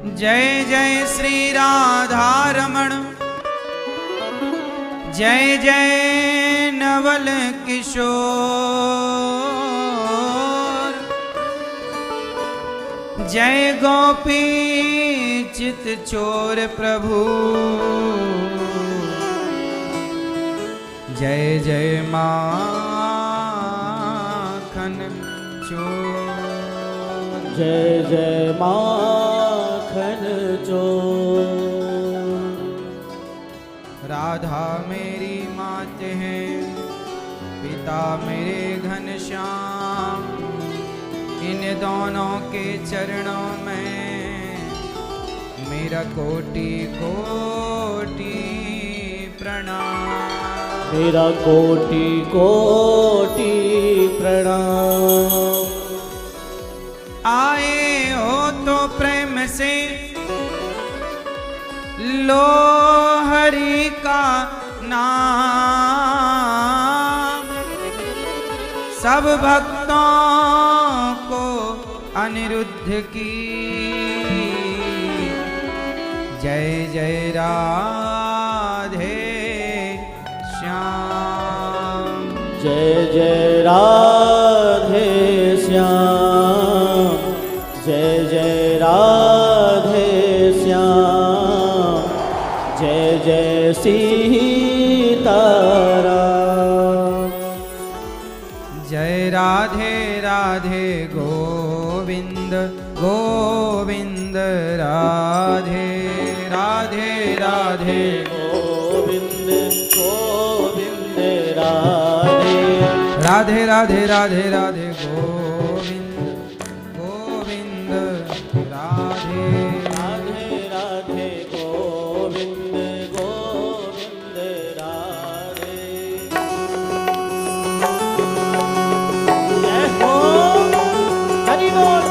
जय जय श्री राधा रमण, जय जय नवल किशोर, जय गोपी चित चोर प्रभु, जय जय माखन चोर, जय जय माखन चोर। राधा मेरी मात है, पिता मेरे घनश्याम, इन दोनों के चरणों में मेरा कोटि कोटि प्रणाम, मेरा कोटि कोटि प्रणाम। आए हो तो प्रेम से लो हरि का नाम, सब भक्तों को अनिरुद्ध की जय जय राधे श्याम, जय जय राधे श्याम, जय जय राधे श्याम, जय जय सीताराम। जय राधे राधे गोविंद गोविंद, राधे राधे राधे गोविंद गोविंद राधे, राधे राधे राधे राधे गोविंद गोविंद राधे, राधे राधे गोविंद गोविंद राधे। जय हो हरि बोल।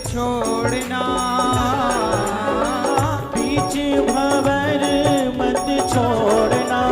छोड़ना, बीच भंवर मत छोड़ना,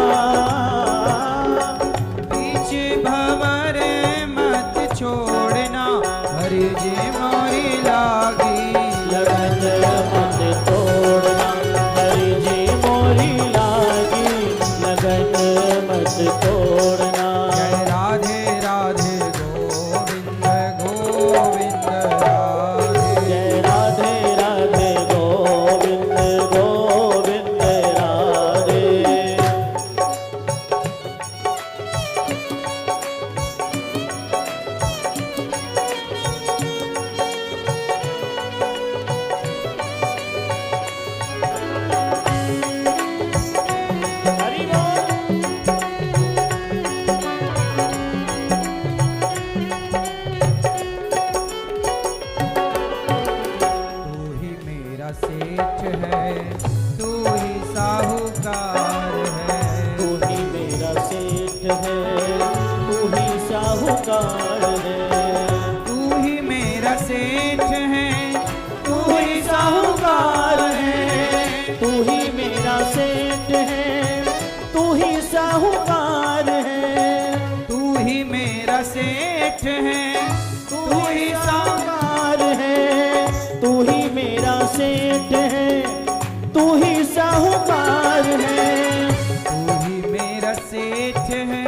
साहूकार है, तू ही मेरा सेठ है, तू ही साहूकार है, तू ही मेरा सेठ है, तू ही साहूकार है, तू ही मेरा सेठ है,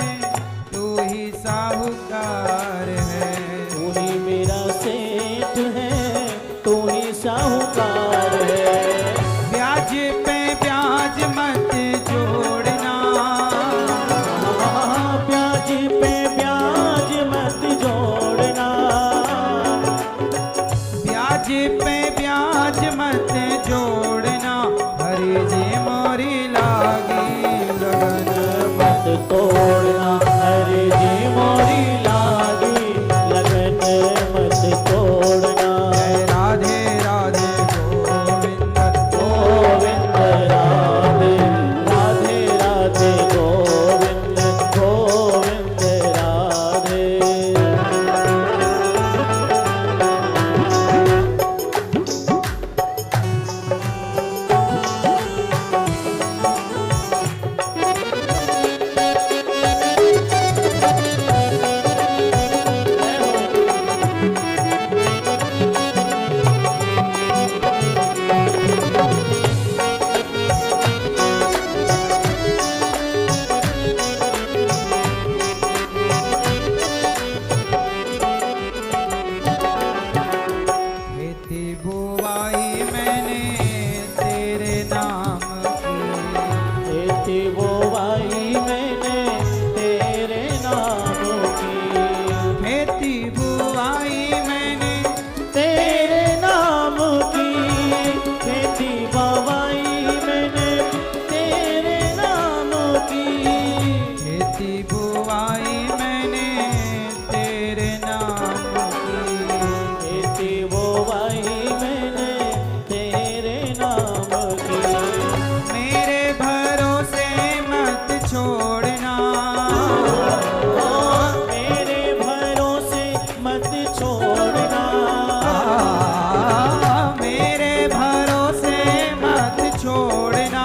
तू ही साहूकार है। तू ही मेरा सेठ है, तू ही साहूकार है। ब्याज पे ब्याज मत जोड़ना, ब्याज पे ब्याज मत जोड़ना, ब्याज पे ब्याज मत जोड़ना, हरी जी मोरी लागी लगन मत तोड़ना, हरे जी मोरी लागी लगन मत तोड़ना। जय राधे राधे गोविंद गोविंद राधे राधे राधे गोविंद गोविंद राधे। खेती बुवाई मैंने तेरे नाम की, खेती बोवाई मैंने तेरे नाम की, खेती बुवाई मैंने तेरे नाम की, खेती बोवाई मैंने तेरे नाम की, खेती बुवाई मैंने तेरे नाम की। खेती बोवाई मैंने तेरे नाम की। मेरे भरोसे मत छोड़ना, मेरे भरोसे मत छोड़ना, मेरे भरोसे मत छोड़ना,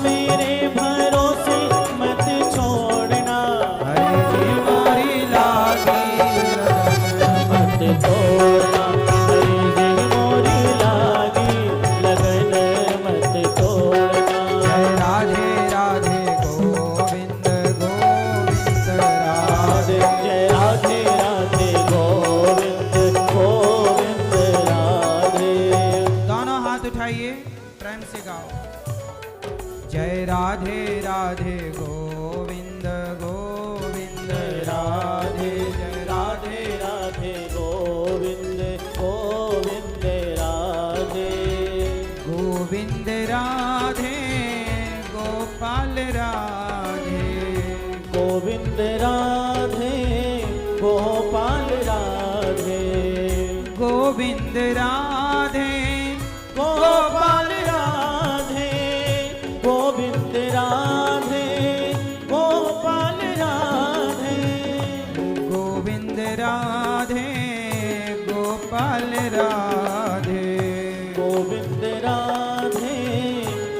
मेरे भरोसे मत छोड़ना। हरी जी मोरी लागी लगन मत तोड़ना, हरी जी मोरी लागी लगन मत तोड़ना। जय राधे राधे गोविंद गोविंद राधे। जय राधे राधे गोविंद गोविंद राधे। दोनों हाथ उठाइए, प्रेम से गाओ। जय राधे राधे गोविंद गोविंद राधे। जय राधे राधे गोविंद गोविंद राधे। गोविंद राधे गोपाल राधे। गोविंद राधे गोपाल राधे। गोविंद राधे गोपाल राधे। गोविंद राधे गोपाल राधे। गोविंद राधे गोपाल राधे। गोविंद राधे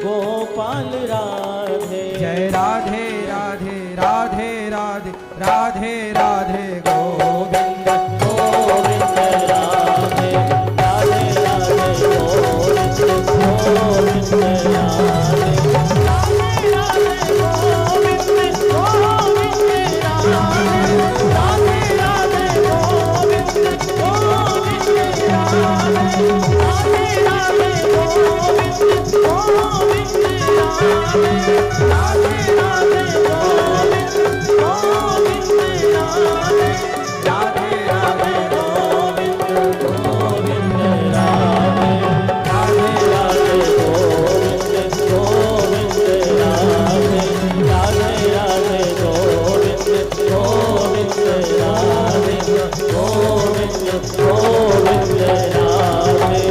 गोपाल राधे। जय राधे राधे राधे राधे राधे राधे गोविंद गोविंद राधे राधे राधे गोविंद गोविंद राधे। राधे राधे गोविंद गोविंद राधे। राधे राधे गोविंद गोविंद राधे। राधे राधे गोविंद गोविंद राधे। राधे राधे गोविंद गोविंद राधे। राधे राधे गोविंद गोविंद राधे। राधे राधे गोविंद गोविंद राधे। राधे राधे गोविंद गोविंद राधे। गोविंद गोविंद राधे।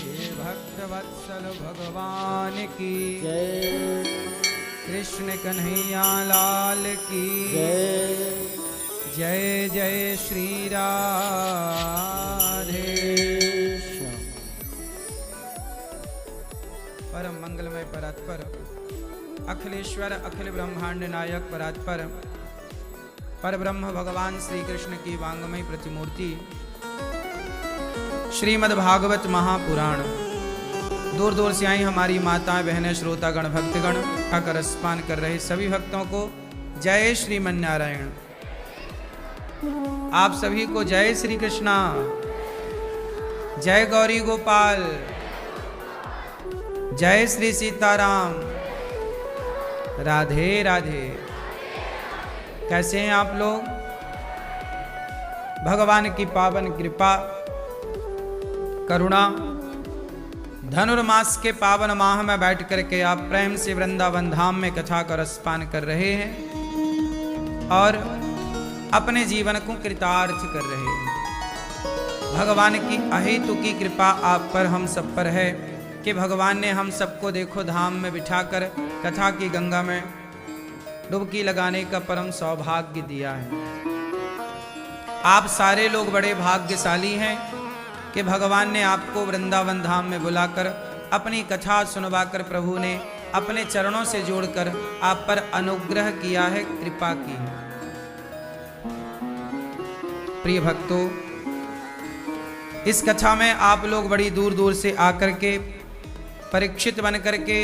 बोले भक्त वत्सल भगवान की जय कृष्ण कन्हैया लाल की जय। जय जय श्री राधे। परम मंगलमय परात्पर अखिलेश्वर अखिल ब्रह्मांड नायक परात्पर पर ब्रह्म भगवान श्री कृष्ण की वांगमय प्रतिमूर्ति श्रीमद् भागवत महापुराण। दूर दूर से आई हमारी माताएं बहनें श्रोतागण भक्तगण का रसपान कर रहे सभी भक्तों को जय श्रीमन नारायण। आप सभी को जय श्री कृष्णा, जय गौरी गोपाल, जय श्री सीताराम, राधे राधे। कैसे हैं आप लोग? भगवान की पावन कृपा करुणा, धनुर्मास के पावन माह में बैठ करके आप प्रेम से वृंदावन धाम में कथा का रसपान कर रहे हैं और अपने जीवन को कृतार्थ कर रहे हैं। भगवान की अहेतु की कृपा आप पर हम सब पर है कि भगवान ने हम सबको देखो धाम में बिठाकर कथा की गंगा में डुबकी लगाने का परम सौभाग्य दिया है। आप सारे लोग बड़े भाग्यशाली हैं कि भगवान ने आपको वृंदावन धाम में बुलाकर अपनी कथा सुनवाकर प्रभु ने अपने चरणों से जोड़कर आप पर अनुग्रह किया है, कृपा की है। प्रिय भक्तों, इस कथा में आप लोग बड़ी दूर दूर से आकर के परीक्षित बन करके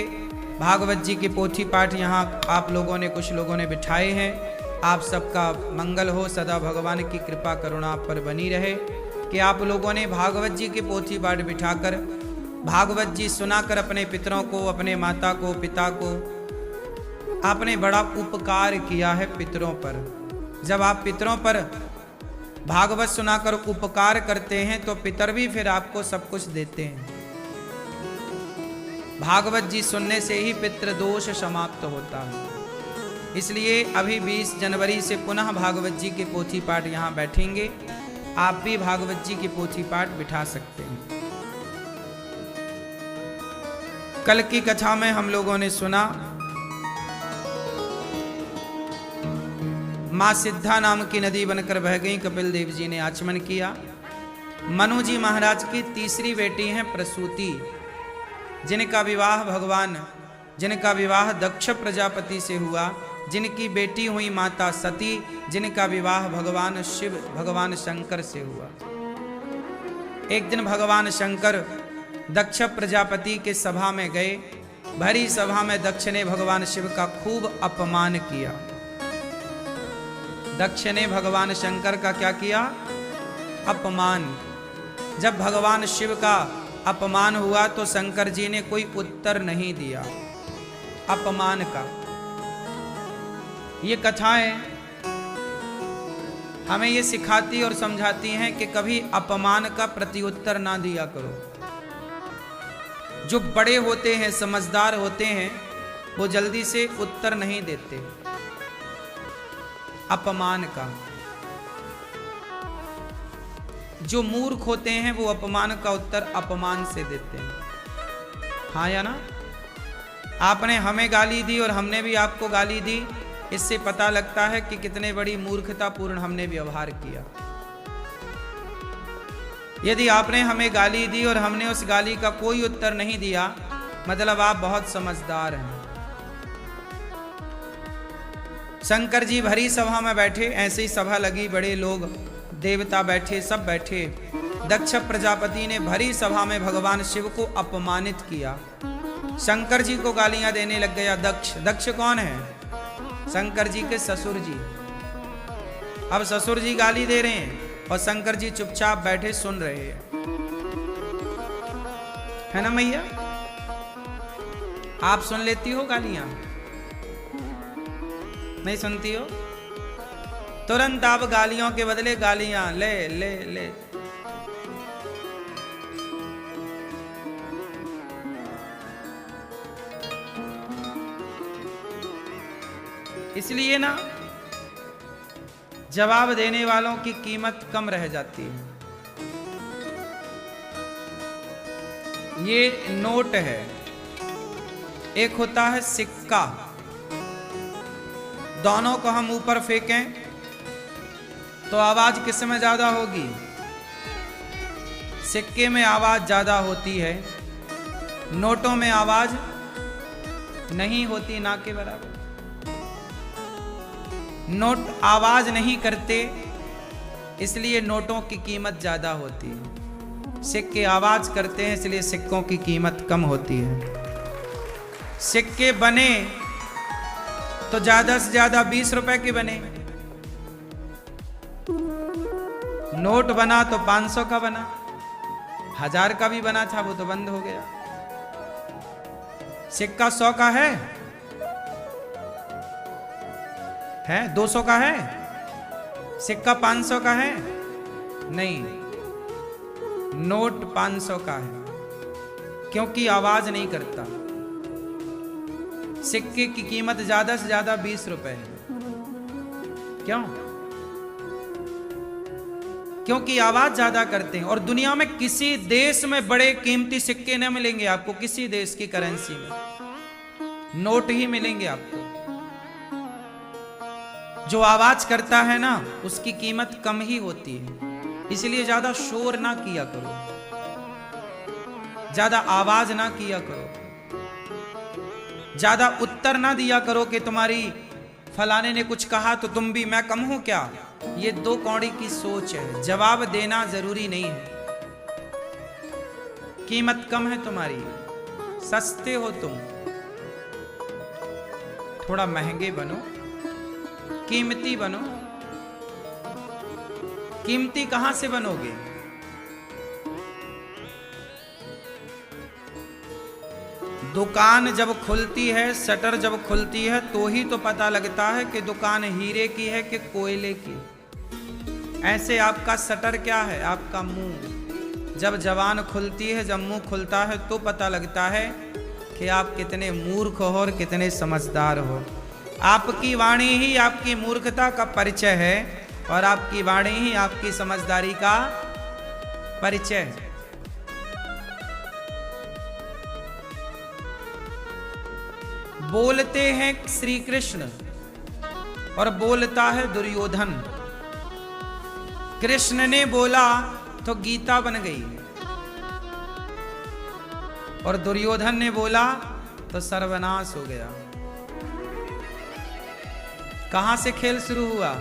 भागवत जी के पोथी पाठ यहाँ आप लोगों ने कुछ लोगों ने बिठाए हैं। आप सबका मंगल हो, सदा भगवान की कृपा करुणा आप पर बनी रहे कि आप लोगों ने भागवत जी के पोथी पाठ बिठाकर भागवत जी सुनाकर अपने पितरों को, अपने माता को, पिता को आपने बड़ा उपकार किया है पितरों पर। जब आप पितरों पर भागवत सुनाकर उपकार करते हैं तो पितर भी फिर आपको सब कुछ देते हैं। भागवत जी सुनने से ही पितृ दोष समाप्त होता है। इसलिए अभी 20 जनवरी से पुनः भागवत जी के पोथी पाठ यहाँ बैठेंगे। आप भी भागवत जी के पोथी पाठ बिठा सकते हैं। कल की कथा में हम लोगों ने सुना मां सिद्धा नाम की नदी बनकर बह गई, कपिल देव जी ने आचमन किया। मनु जी महाराज की तीसरी बेटी हैं प्रसूति, जिनका विवाह दक्ष प्रजापति से हुआ, जिनकी बेटी हुई माता सती, जिनका विवाह भगवान शिव भगवान शंकर से हुआ। एक दिन भगवान शंकर दक्ष प्रजापति के सभा में गए। भरी सभा में दक्ष ने भगवान शिव का खूब अपमान किया। दक्ष ने भगवान शंकर का क्या किया? अपमान। जब भगवान शिव का अपमान हुआ तो शंकर जी ने कोई उत्तर नहीं दिया अपमान का। ये कथाएं हमें ये सिखाती और समझाती हैं कि कभी अपमान का प्रत्युत्तर ना दिया करो। जो बड़े होते हैं, समझदार होते हैं, वो जल्दी से उत्तर नहीं देते अपमान का। जो मूर्ख होते हैं वो अपमान का उत्तर अपमान से देते हैं। हाँ या ना? आपने हमें गाली दी और हमने भी आपको गाली दी, इससे पता लगता है कि कितने बड़ी मूर्खतापूर्ण हमने व्यवहार किया। यदि आपने हमें गाली दी और हमने उस गाली का कोई उत्तर नहीं दिया, मतलब आप बहुत समझदार हैं। शंकर जी भरी सभा में बैठे, ऐसे ही सभा लगी, बड़े लोग देवता बैठे, सब बैठे। दक्ष प्रजापति ने भरी सभा में भगवान शिव को अपमानित किया। शंकर जी को गालियां देने लग गया दक्ष। दक्ष कौन है? शंकर जी के ससुर जी। अब ससुर जी गाली दे रहे हैं और शंकर जी चुपचाप बैठे सुन रहे हैं, है ना मैया? आप सुन लेती हो गालियां? नहीं सुनती हो? तुरंत आप गालियों के बदले गालियां ले ले ले। इसलिए ना जवाब देने वालों की कीमत कम रह जाती है। ये नोट है, एक होता है सिक्का। दोनों को हम ऊपर फेंकें तो आवाज किस में ज्यादा होगी? सिक्के में आवाज ज्यादा होती है। नोटों में आवाज नहीं होती ना के बराबर। नोट आवाज नहीं करते, इसलिए नोटों की कीमत ज्यादा होती है। सिक्के आवाज करते हैं, इसलिए सिक्कों की कीमत कम होती है। सिक्के बने तो ज्यादा से ज्यादा 20 रुपए के बने, नोट बना तो 500 का बना, 1000 का भी बना था वो तो बंद हो गया। सिक्का 100 का है 200 का है, सिक्का 500 का है नहीं, नोट 500 का है, क्योंकि आवाज नहीं करता। सिक्के की कीमत ज्यादा से ज्यादा 20 रुपए है। क्यों? क्योंकि आवाज ज्यादा करते हैं। और दुनिया में किसी देश में बड़े कीमती सिक्के न मिलेंगे आपको, किसी देश की करेंसी में नोट ही मिलेंगे आपको। जो आवाज करता है ना, उसकी कीमत कम ही होती है। इसलिए ज्यादा शोर ना किया करो, ज्यादा आवाज ना किया करो, ज्यादा उत्तर ना दिया करो कि तुम्हारी फलाने ने कुछ कहा तो तुम भी मैं कम हूं क्या। ये 2 कौड़ी की सोच है। जवाब देना जरूरी नहीं है। कीमत कम है तुम्हारी, सस्ते हो तुम, थोड़ा महंगे बनो, कीमती बनो। कीमती कहां से बनोगे? दुकान जब खुलती है, शटर जब खुलती है, तो ही तो पता लगता है कि दुकान हीरे की है कि कोयले की। ऐसे आपका शटर क्या है? आपका मुंह। जब जबान खुलती है, जब मुंह खुलता है, तो पता लगता है कि आप कितने मूर्ख हो और कितने समझदार हो। आपकी वाणी ही आपकी मूर्खता का परिचय है और आपकी वाणी ही आपकी समझदारी का परिचय है। बोलते हैं श्री कृष्ण और बोलता है दुर्योधन। कृष्ण ने बोला तो गीता बन गई और दुर्योधन ने बोला तो सर्वनाश हो गया। कहां से खेल शुरू हुआ?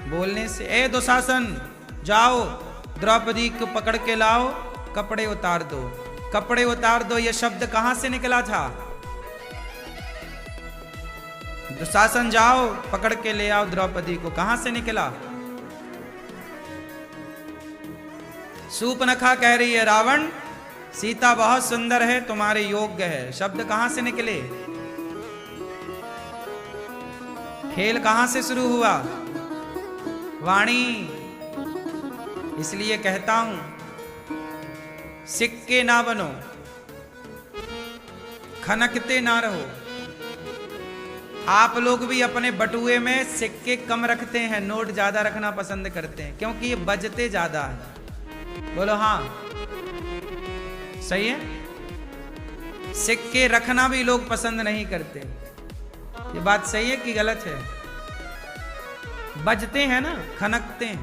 बोलने से। ए दुशासन, जाओ द्रौपदी को पकड़ के लाओ, कपड़े उतार दो। कपड़े उतार दो, यह शब्द कहां से निकला था? दुशासन जाओ पकड़ के ले आओ द्रौपदी को, कहां से निकला? शूर्पणखा कह रही है रावण सीता बहुत सुंदर है, तुम्हारे योग्य है। शब्द कहां से निकले? खेल कहां से शुरू हुआ? वाणी। इसलिए कहता हूं सिक्के ना बनो, खनकते ना रहो। आप लोग भी अपने बटुए में सिक्के कम रखते हैं, नोट ज्यादा रखना पसंद करते हैं, क्योंकि ये बजते ज्यादा है। बोलो हाँ, सही है। सिक्के रखना भी लोग पसंद नहीं करते। ये बात सही है कि गलत है? बजते हैं ना, खनकते हैं।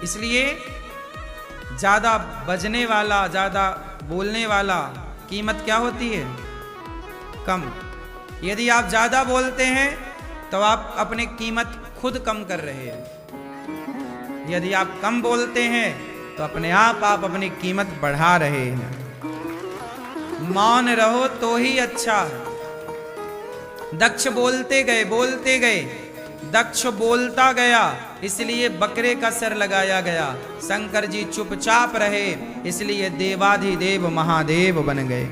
इसलिए ज्यादा बजने वाला, ज्यादा बोलने वाला कीमत क्या होती है? कम। यदि आप ज्यादा बोलते हैं तो आप अपनी कीमत खुद कम कर रहे हैं। यदि आप कम बोलते हैं तो अपने आप अपनी कीमत बढ़ा रहे हैं। मौन रहो तो ही अच्छा है। दक्ष बोलते गए, दक्ष बोलता गया, इसलिए बकरे का सिर लगाया गया। शंकर जी चुपचाप रहे, इसलिए देवाधिदेव महादेव बन गए।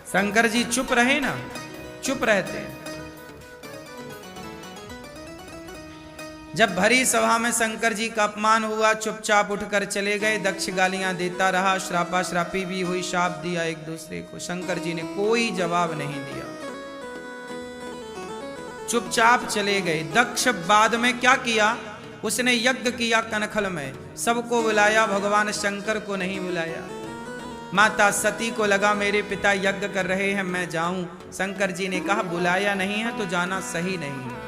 शंकर जी चुप रहे ना, चुप रहते हैं। जब भरी सभा में शंकर जी का अपमान हुआ, चुपचाप उठकर चले गए। दक्ष गालियां देता रहा, श्रापा श्रापी भी हुई, शाप दिया एक दूसरे को। शंकर जी ने कोई जवाब नहीं दिया, चुपचाप चले गए। दक्ष बाद में क्या किया? उसने यज्ञ किया कनखल में, सबको बुलाया, भगवान शंकर को नहीं बुलाया। माता सती को लगा मेरे पिता यज्ञ कर रहे हैं, मैं जाऊं। शंकर जी ने कहा बुलाया नहीं है तो जाना सही नहीं है।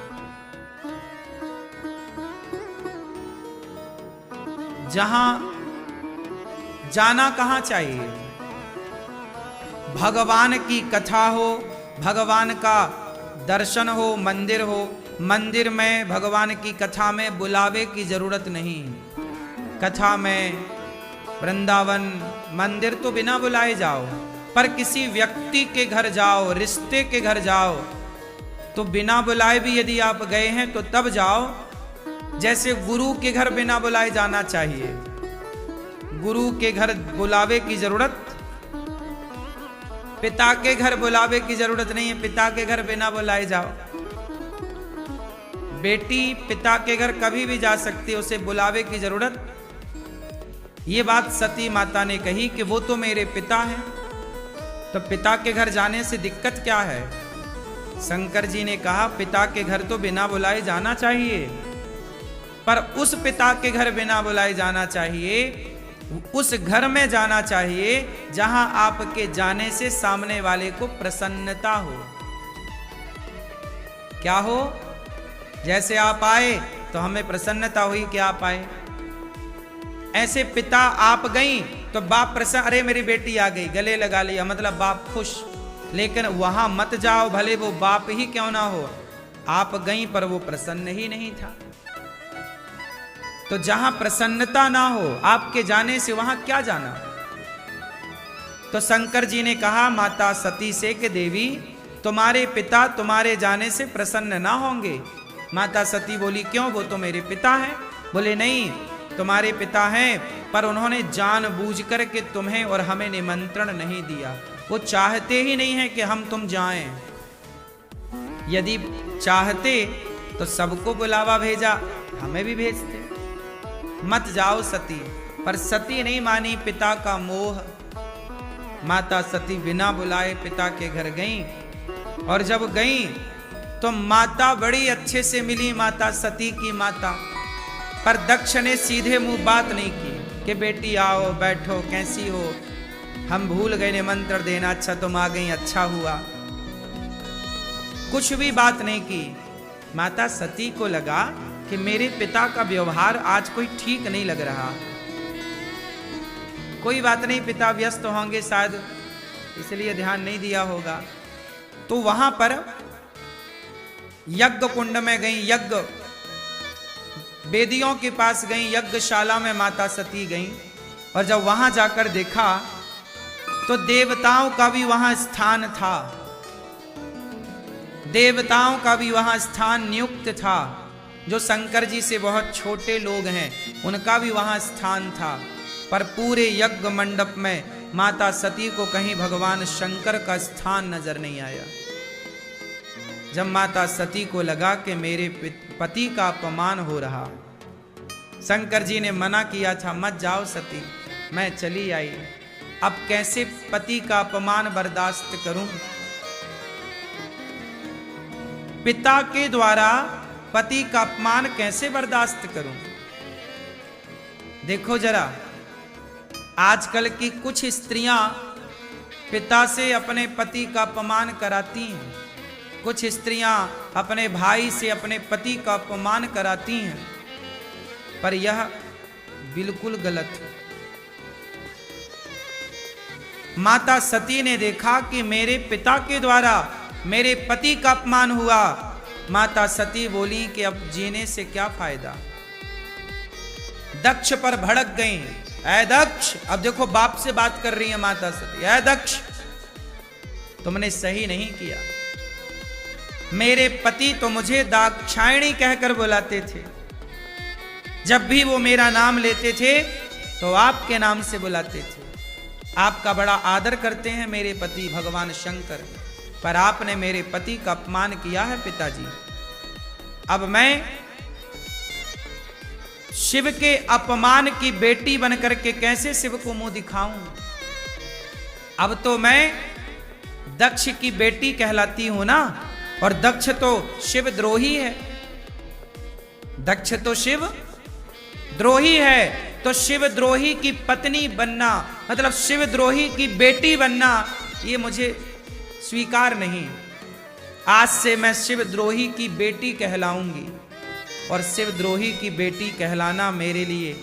जहां जाना कहां चाहिए? भगवान की कथा हो, भगवान का दर्शन हो, मंदिर हो। मंदिर में भगवान की कथा में बुलावे की जरूरत नहीं। कथा में वृंदावन मंदिर तो बिना बुलाए जाओ, पर किसी व्यक्ति के घर जाओ, रिश्ते के घर जाओ, तो बिना बुलाए भी यदि आप गए हैं तो तब जाओ। जैसे गुरु के घर बिना बुलाए जाना चाहिए। गुरु के घर बुलावे की जरूरत, पिता के घर बुलावे की जरूरत नहीं है। पिता के घर बिना बुलाए जाओ। बेटी पिता के घर कभी भी जा सकती है, उसे बुलावे की जरूरत। ये बात सती माता ने कही कि वो तो मेरे पिता हैं, तो पिता के घर जाने से दिक्कत क्या है? शंकर जी ने कहा पिता के घर तो बिना बुलाए जाना चाहिए, पर उस पिता के घर बिना बुलाए जाना चाहिए, उस घर में जाना चाहिए जहां आपके जाने से सामने वाले को प्रसन्नता हो। क्या हो? जैसे आप आए तो हमें प्रसन्नता हुई कि आप आए। ऐसे पिता आप गई तो बाप प्रसन्न, अरे मेरी बेटी आ गई, गले लगा लिया, मतलब बाप खुश। लेकिन वहां मत जाओ, भले वो बाप ही क्यों ना हो। आप गई पर वो प्रसन्न ही नहीं था। तो जहां प्रसन्नता ना हो आपके जाने से, वहां क्या जाना? तो शंकर जी ने कहा माता सती से कि देवी, तुम्हारे पिता तुम्हारे जाने से प्रसन्न ना होंगे। माता सती बोली क्यों? वो तो मेरे पिता हैं। बोले नहीं, तुम्हारे पिता हैं, पर उन्होंने जानबूझ कर के तुम्हें और हमें निमंत्रण नहीं दिया। वो चाहते ही नहीं है कि हम तुम जाएं। यदि चाहते तो सबको बुलावा भेजा, हमें भी भेजते। मत जाओ सती। पर सती नहीं मानी, पिता का मोह। माता सती बिना बुलाए पिता के घर गईं, और जब गईं तो माता बड़ी अच्छे से मिली, माता सती की माता। पर दक्ष ने सीधे मुंह बात नहीं की कि बेटी आओ, बैठो, कैसी हो, हम भूल गए निमंत्रण देना, अच्छा तुम आ गई, अच्छा हुआ। कुछ भी बात नहीं की। माता सती को लगा कि मेरे पिता का व्यवहार आज कोई ठीक नहीं लग रहा। कोई बात नहीं, पिता व्यस्त होंगे शायद, इसलिए ध्यान नहीं दिया होगा। तो वहां पर यज्ञ कुंड में गई, यज्ञ वेदियों के पास गई, यज्ञशाला में माता सती गई। और जब वहां जाकर देखा तो देवताओं का भी वहां स्थान था। देवताओं का भी वहां स्थान नियुक्त था। जो शंकर जी से बहुत छोटे लोग हैं उनका भी वहां स्थान था। पर पूरे यज्ञ मंडप में माता सती को कहीं भगवान शंकर का स्थान नजर नहीं आया। जब माता सती को लगा कि मेरे पति का अपमान हो रहा, शंकर जी ने मना किया था मत जाओ सती, मैं चली आई। अब कैसे पति का अपमान बर्दाश्त करूं? पिता के द्वारा पति का अपमान कैसे बर्दाश्त करूं? देखो जरा, आजकल की कुछ स्त्रियां पिता से अपने पति का अपमान कराती हैं। कुछ स्त्रियां अपने भाई से अपने पति का अपमान कराती हैं, पर यह बिल्कुल गलत है। माता सती ने देखा कि मेरे पिता के द्वारा मेरे पति का अपमान हुआ। माता सती बोली कि अब जीने से क्या फायदा। दक्ष पर भड़क गई। ऐ दक्ष, अब देखो बाप से बात कर रही है माता सती। ऐ दक्ष, तुमने सही नहीं किया। मेरे पति तो मुझे दाक्षायणी कहकर बुलाते थे। जब भी वो मेरा नाम लेते थे तो आपके नाम से बुलाते थे। आपका बड़ा आदर करते हैं मेरे पति भगवान शंकर, पर आपने मेरे पति का अपमान किया है पिताजी। अब मैं शिव के अपमान की बेटी बनकर के कैसे शिव को मुंह दिखाऊं? अब तो मैं दक्ष की बेटी कहलाती हूं ना, और दक्ष तो शिव द्रोही है। दक्ष तो शिव द्रोही है, तो शिव द्रोही की पत्नी बनना, मतलब शिव द्रोही की बेटी बनना, ये मुझे स्वीकार नहीं। आज से मैं शिव द्रोही की बेटी कहलाऊंगी, और शिव द्रोही की बेटी कहलाना मेरे लिए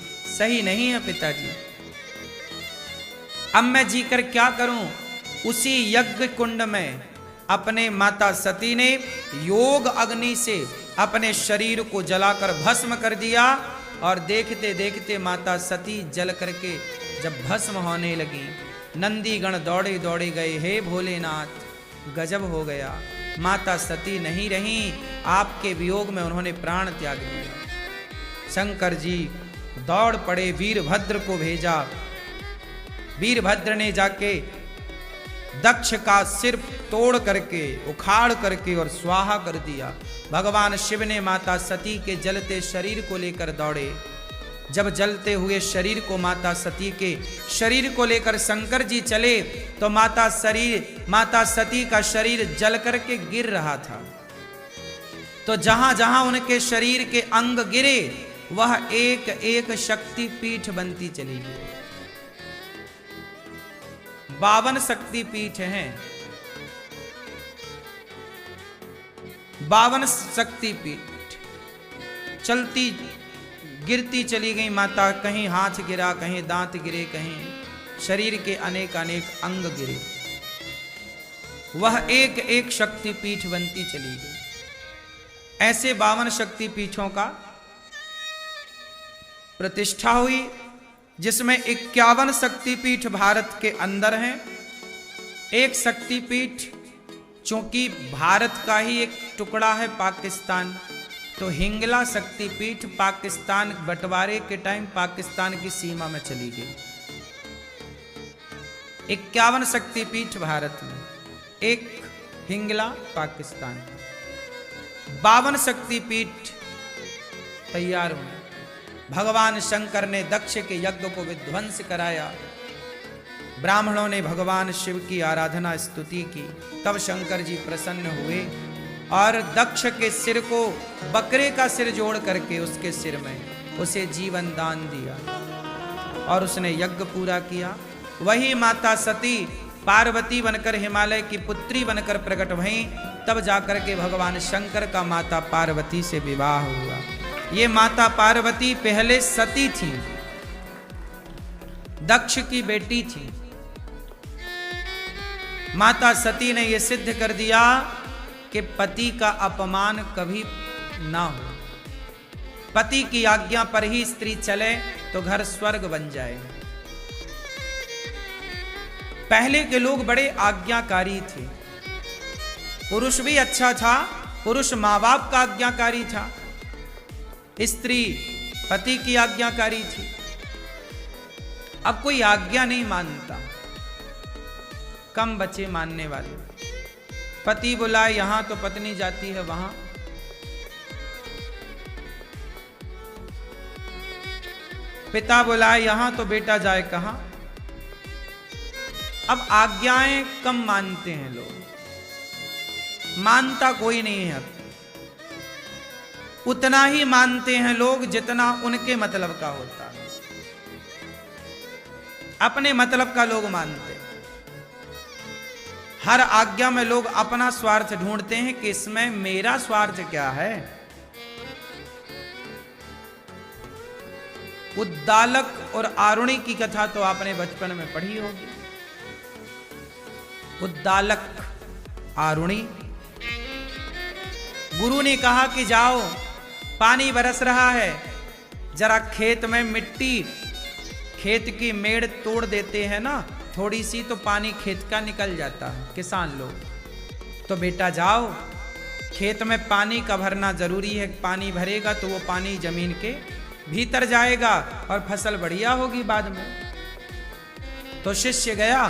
सही नहीं है पिताजी। अब मैं जीकर क्या करूं? उसी यज्ञ कुंड में अपने माता सती ने योग अग्नि से अपने शरीर को जलाकर भस्म कर दिया, और देखते देखते माता सती जल करके जब भस्म होने लगी, नंदीगण दौड़े दौड़े गए, हे भोलेनाथ गजब हो गया, माता सती नहीं रही, आपके वियोग में उन्होंने प्राण त्याग दिया। शंकर जी दौड़ पड़े, वीरभद्र को भेजा। वीरभद्र ने जाके दक्ष का सिर तोड़ करके, उखाड़ करके और स्वाहा कर दिया। भगवान शिव ने माता सती के जलते शरीर को लेकर दौड़े। जब जलते हुए शरीर को, माता सती के शरीर को लेकर शंकर जी चले, तो माता सती का शरीर जल करके गिर रहा था। तो जहां जहां उनके शरीर के अंग गिरे, वह एक एक शक्ति पीठ बनती चली गई। 52 शक्ति पीठ हैं। 52 शक्ति पीठ चलती गिरती चली गई माता। कहीं हाथ गिरा, कहीं दांत गिरे, कहीं शरीर के अनेक अनेक अंग गिरे। वह एक एक शक्ति पीठ बनती चली गई। ऐसे 52 शक्ति पीठों का प्रतिष्ठा हुई, जिसमें 51 शक्तिपीठ भारत के अंदर हैं। एक शक्तिपीठ चूंकि भारत का ही एक टुकड़ा है पाकिस्तान, तो हिंगला शक्तिपीठ पाकिस्तान बंटवारे के टाइम पाकिस्तान की सीमा में चली गई। 51 शक्तिपीठ भारत में, एक हिंगला पाकिस्तान। 52 शक्तिपीठ तैयार हुए। भगवान शंकर ने दक्ष के यज्ञ को विध्वंस कराया। ब्राह्मणों ने भगवान शिव की आराधना स्तुति की। तब शंकर जी प्रसन्न हुए और दक्ष के सिर को बकरे का सिर जोड़ करके उसके सिर में उसे जीवन दान दिया और उसने यज्ञ पूरा किया। वही माता सती पार्वती बनकर, हिमालय की पुत्री बनकर प्रकट भई। तब जाकर के भगवान शंकर का माता पार्वती से विवाह हुआ। ये माता पार्वती पहले सती थी, दक्ष की बेटी थी। माता सती ने यह सिद्ध कर दिया कि पति का अपमान कभी ना हो। पति की आज्ञा पर ही स्त्री चले तो घर स्वर्ग बन जाए। पहले के लोग बड़े आज्ञाकारी थे। पुरुष भी अच्छा था, पुरुष माँ बाप का आज्ञाकारी था, स्त्री पति की आज्ञाकारी थी। अब कोई आज्ञा नहीं मानता, कम बचे मानने वाले। पति बुलाए यहां तो पत्नी जाती है वहां। पिता बुलाए यहां तो बेटा जाए कहां। अब आज्ञाएं कम मानते हैं लोग, मानता कोई नहीं है। उतना ही मानते हैं लोग जितना उनके मतलब का होता है। अपने मतलब का लोग मानते हैं। हर आज्ञा में लोग अपना स्वार्थ ढूंढते हैं कि इसमें मेरा स्वार्थ क्या है। उद्दालक और आरुणी की कथा तो आपने बचपन में पढ़ी होगी। उद्दालक आरुणी, गुरु ने कहा कि जाओ, पानी बरस रहा है, जरा खेत में मिट्टी, खेत की मेड़ तोड़ देते हैं ना थोड़ी सी, तो पानी खेत का निकल जाता है, किसान लोग। तो बेटा जाओ, खेत में पानी का भरना जरूरी है। पानी भरेगा तो वो पानी जमीन के भीतर जाएगा और फसल बढ़िया होगी बाद में। तो शिष्य गया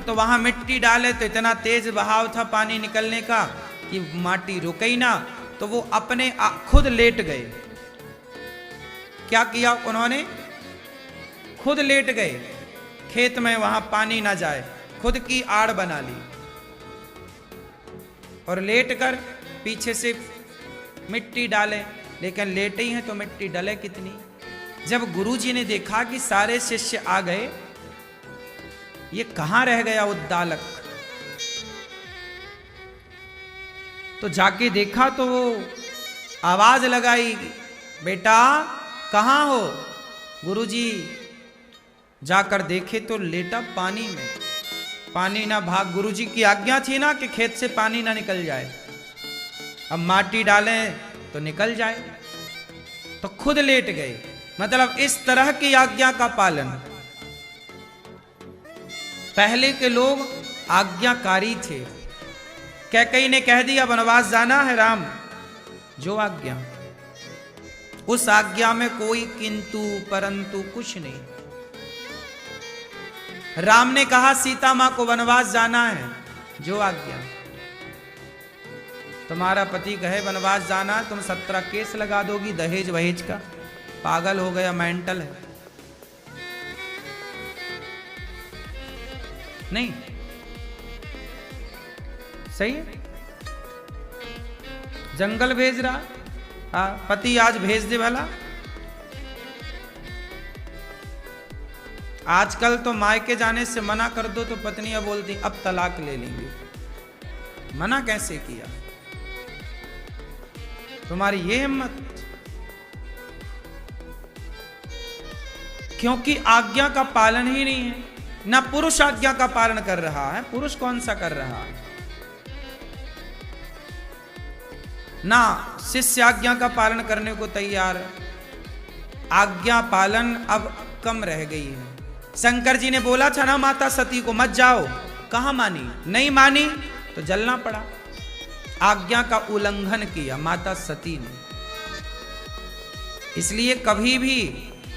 तो वहां मिट्टी डाले तो इतना तेज बहाव था पानी निकलने का कि माटी रुके ही ना। तो वो अपने खुद लेट गए। क्या किया उन्होंने? खुद लेट गए खेत में, वहां पानी ना जाए, खुद की आड़ बना ली और लेट कर पीछे से मिट्टी डाले। लेकिन लेटे ही हैं तो मिट्टी डले कितनी। जब गुरुजी ने देखा कि सारे शिष्य आ गए, ये कहां रह गया उद्दालक, तो जाके देखा तो वो आवाज लगाई, बेटा कहां हो? गुरुजी जाकर देखे तो लेटा पानी में, पानी ना भाग। गुरुजी की आज्ञा थी ना कि खेत से पानी ना निकल जाए, अब माटी डालें तो निकल जाए, तो खुद लेट गए। मतलब इस तरह की आज्ञा का पालन। पहले के लोग आज्ञाकारी थे। कैकेयी ने कह दिया वनवास जाना है राम, जो आज्ञा, उस आज्ञा में कोई किंतु परंतु कुछ नहीं। राम ने कहा सीता मां को वनवास जाना है, जो आज्ञा। तुम्हारा पति कहे वनवास जाना, तुम 17 केस लगा दोगी दहेज वहेज का, पागल हो गया, मेंटल है। नहीं सही है, जंगल भेज रहा, हाँ पति आज भेज दे भला। आजकल तो मायके जाने से मना कर दो तो पत्नियां बोलती अब तलाक ले लेंगे। मना कैसे किया? तुम्हारी ये हिम्मत? क्योंकि आज्ञा का पालन ही नहीं है। ना पुरुष आज्ञा का पालन कर रहा है, पुरुष कौन सा कर रहा है, ना शिष्य आज्ञा का पालन करने को तैयार है। आज्ञा पालन अब कम रह गई है। शंकर जी ने बोला था ना माता सती को मत जाओ, कहां मानी? नहीं मानी तो जलना पड़ा। आज्ञा का उल्लंघन किया माता सती ने। इसलिए कभी भी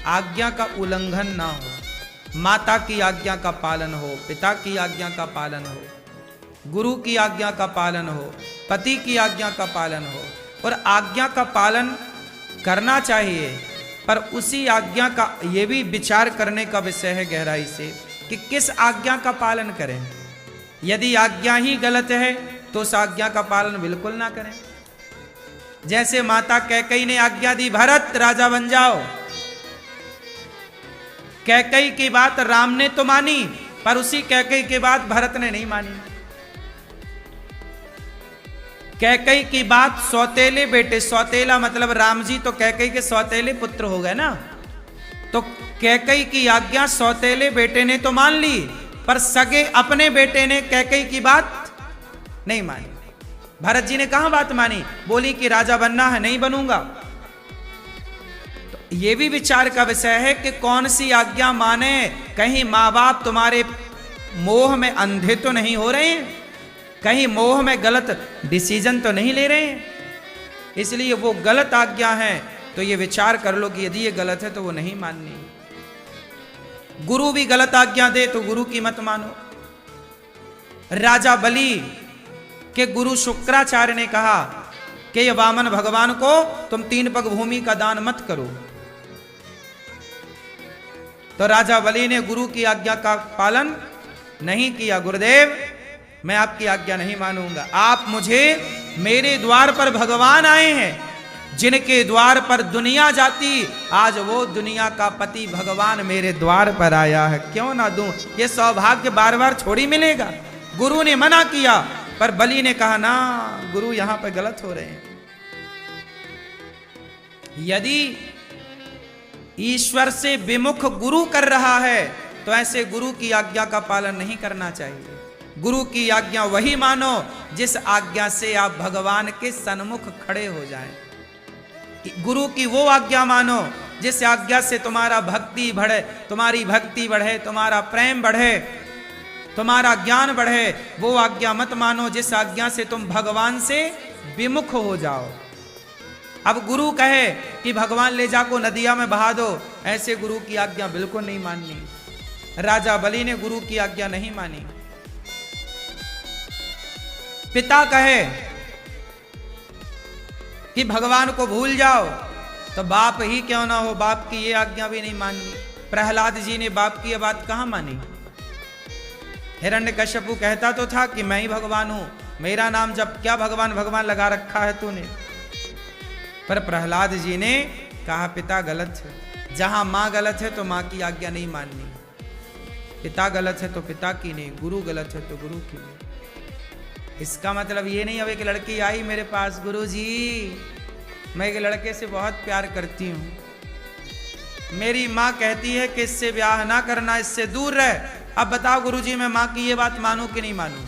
आज्ञा का उल्लंघन ना हो। माता की आज्ञा का पालन हो, पिता की आज्ञा का पालन हो, गुरु की आज्ञा का पालन हो, पति की आज्ञा का पालन हो। और आज्ञा का पालन करना चाहिए, पर उसी आज्ञा का ये भी विचार करने का विषय है गहराई से कि किस आज्ञा का पालन करें। यदि आज्ञा ही गलत है तो उस आज्ञा का पालन बिल्कुल ना करें। जैसे माता कैकेयी ने आज्ञा दी भरत राजा बन जाओ, कैकेयी की बात राम ने तो मानी, पर उसी कैकेयी की बात भरत ने नहीं मानी। कैकेयी की बात सौतेले बेटे, सौतेला मतलब राम जी तो कैकेयी के सौतेले पुत्र हो गए ना, तो कैकेयी की आज्ञा सौतेले बेटे ने तो मान ली, पर सगे अपने बेटे ने कैकेयी की बात नहीं मानी। भरत जी ने कहां बात मानी? बोली कि राजा बनना है, नहीं बनूंगा। तो यह भी विचार का विषय है कि कौन सी आज्ञा माने। कहीं मां बाप तुम्हारे मोह में अंधे तो नहीं हो रहे हैं, कहीं मोह में गलत डिसीजन तो नहीं ले रहे हैं। इसलिए वो गलत आज्ञा है तो ये विचार कर लो कि यदि ये गलत है तो वो नहीं माननी। गुरु भी गलत आज्ञा दे तो गुरु की मत मानो। राजा बलि के गुरु शुक्राचार्य ने कहा कि ये वामन भगवान को तुम 3 पग भूमि का दान मत करो, तो राजा बलि ने गुरु की आज्ञा का पालन नहीं किया। गुरुदेव मैं आपकी आज्ञा नहीं मानूंगा। आप मुझे, मेरे द्वार पर भगवान आए हैं, जिनके द्वार पर दुनिया जाती, आज वो दुनिया का पति भगवान मेरे द्वार पर आया है, क्यों ना दूं? ये सौभाग्य बार बार थोड़ी मिलेगा। गुरु ने मना किया, पर बलि ने कहा ना, गुरु यहां पर गलत हो रहे हैं। यदि ईश्वर से विमुख गुरु कर रहा है तो ऐसे गुरु की आज्ञा का पालन नहीं करना चाहिए। गुरु की आज्ञा वही मानो जिस आज्ञा से आप भगवान के सन्मुख खड़े हो जाएं। गुरु की वो आज्ञा मानो जिस आज्ञा से तुम्हारा भक्ति बढ़े, तुम्हारी भक्ति बढ़े, तुम्हारा प्रेम बढ़े, तुम्हारा ज्ञान बढ़े। वो आज्ञा मत मानो जिस आज्ञा से तुम भगवान से विमुख हो जाओ। अब गुरु कहे कि भगवान ले जाको नदिया में बहा दो, ऐसे गुरु की आज्ञा बिल्कुल नहीं माननी। राजा बलि ने गुरु की आज्ञा नहीं मानी। पिता कहे कि भगवान को भूल जाओ, तो बाप ही क्यों ना हो, बाप की ये आज्ञा भी नहीं माननी। प्रहलाद जी ने बाप की ये बात कहां मानी? हिरण्यकश्यपु कहता तो था कि मैं ही भगवान हूं, मेरा नाम जब क्या भगवान भगवान लगा रखा है तूने। पर प्रहलाद जी ने कहा पिता गलत है। जहां मां गलत है तो मां की आज्ञा नहीं माननी, पिता गलत है तो पिता की नहीं, गुरु गलत है तो गुरु की नहीं। इसका मतलब ये नहीं अब एक लड़की आई मेरे पास, गुरुजी मैं एक लड़के से बहुत प्यार करती हूँ, मेरी माँ कहती है कि इससे ब्याह ना करना, इससे दूर रह। अब बताओ गुरुजी, मैं माँ की ये बात मानूं कि नहीं मानूं?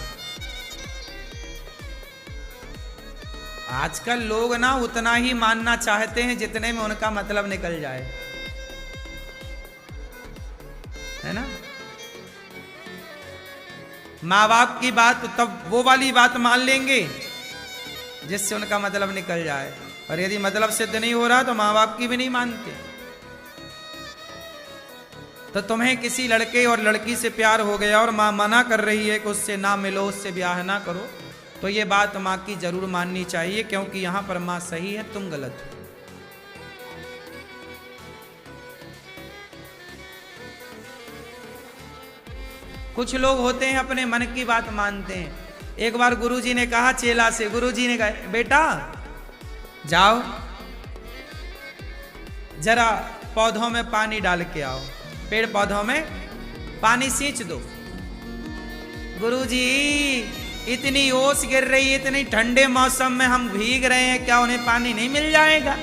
आजकल लोग ना उतना ही मानना चाहते हैं जितने में उनका मतलब निकल जाए, है ना। माँ बाप की बात तब वो वाली बात मान लेंगे जिससे उनका मतलब निकल जाए, और यदि मतलब सिद्ध नहीं हो रहा तो माँ बाप की भी नहीं मानते। तो तुम्हें किसी लड़के और लड़की से प्यार हो गया और माँ मना कर रही है कि उससे ना मिलो, उससे ब्याह ना करो, तो ये बात माँ की जरूर माननी चाहिए, क्योंकि यहां पर माँ सही है, तुम गलत हो। कुछ लोग होते हैं अपने मन की बात मानते हैं। एक बार गुरुजी ने कहा चेला से, गुरुजी ने कहा बेटा जाओ जरा पौधों में पानी डाल के आओ, पेड़ पौधों में पानी सींच दो। गुरुजी इतनी ओस गिर रही है, इतनी ठंडे मौसम में हम भीग रहे हैं, क्या उन्हें पानी नहीं मिल जाएगा?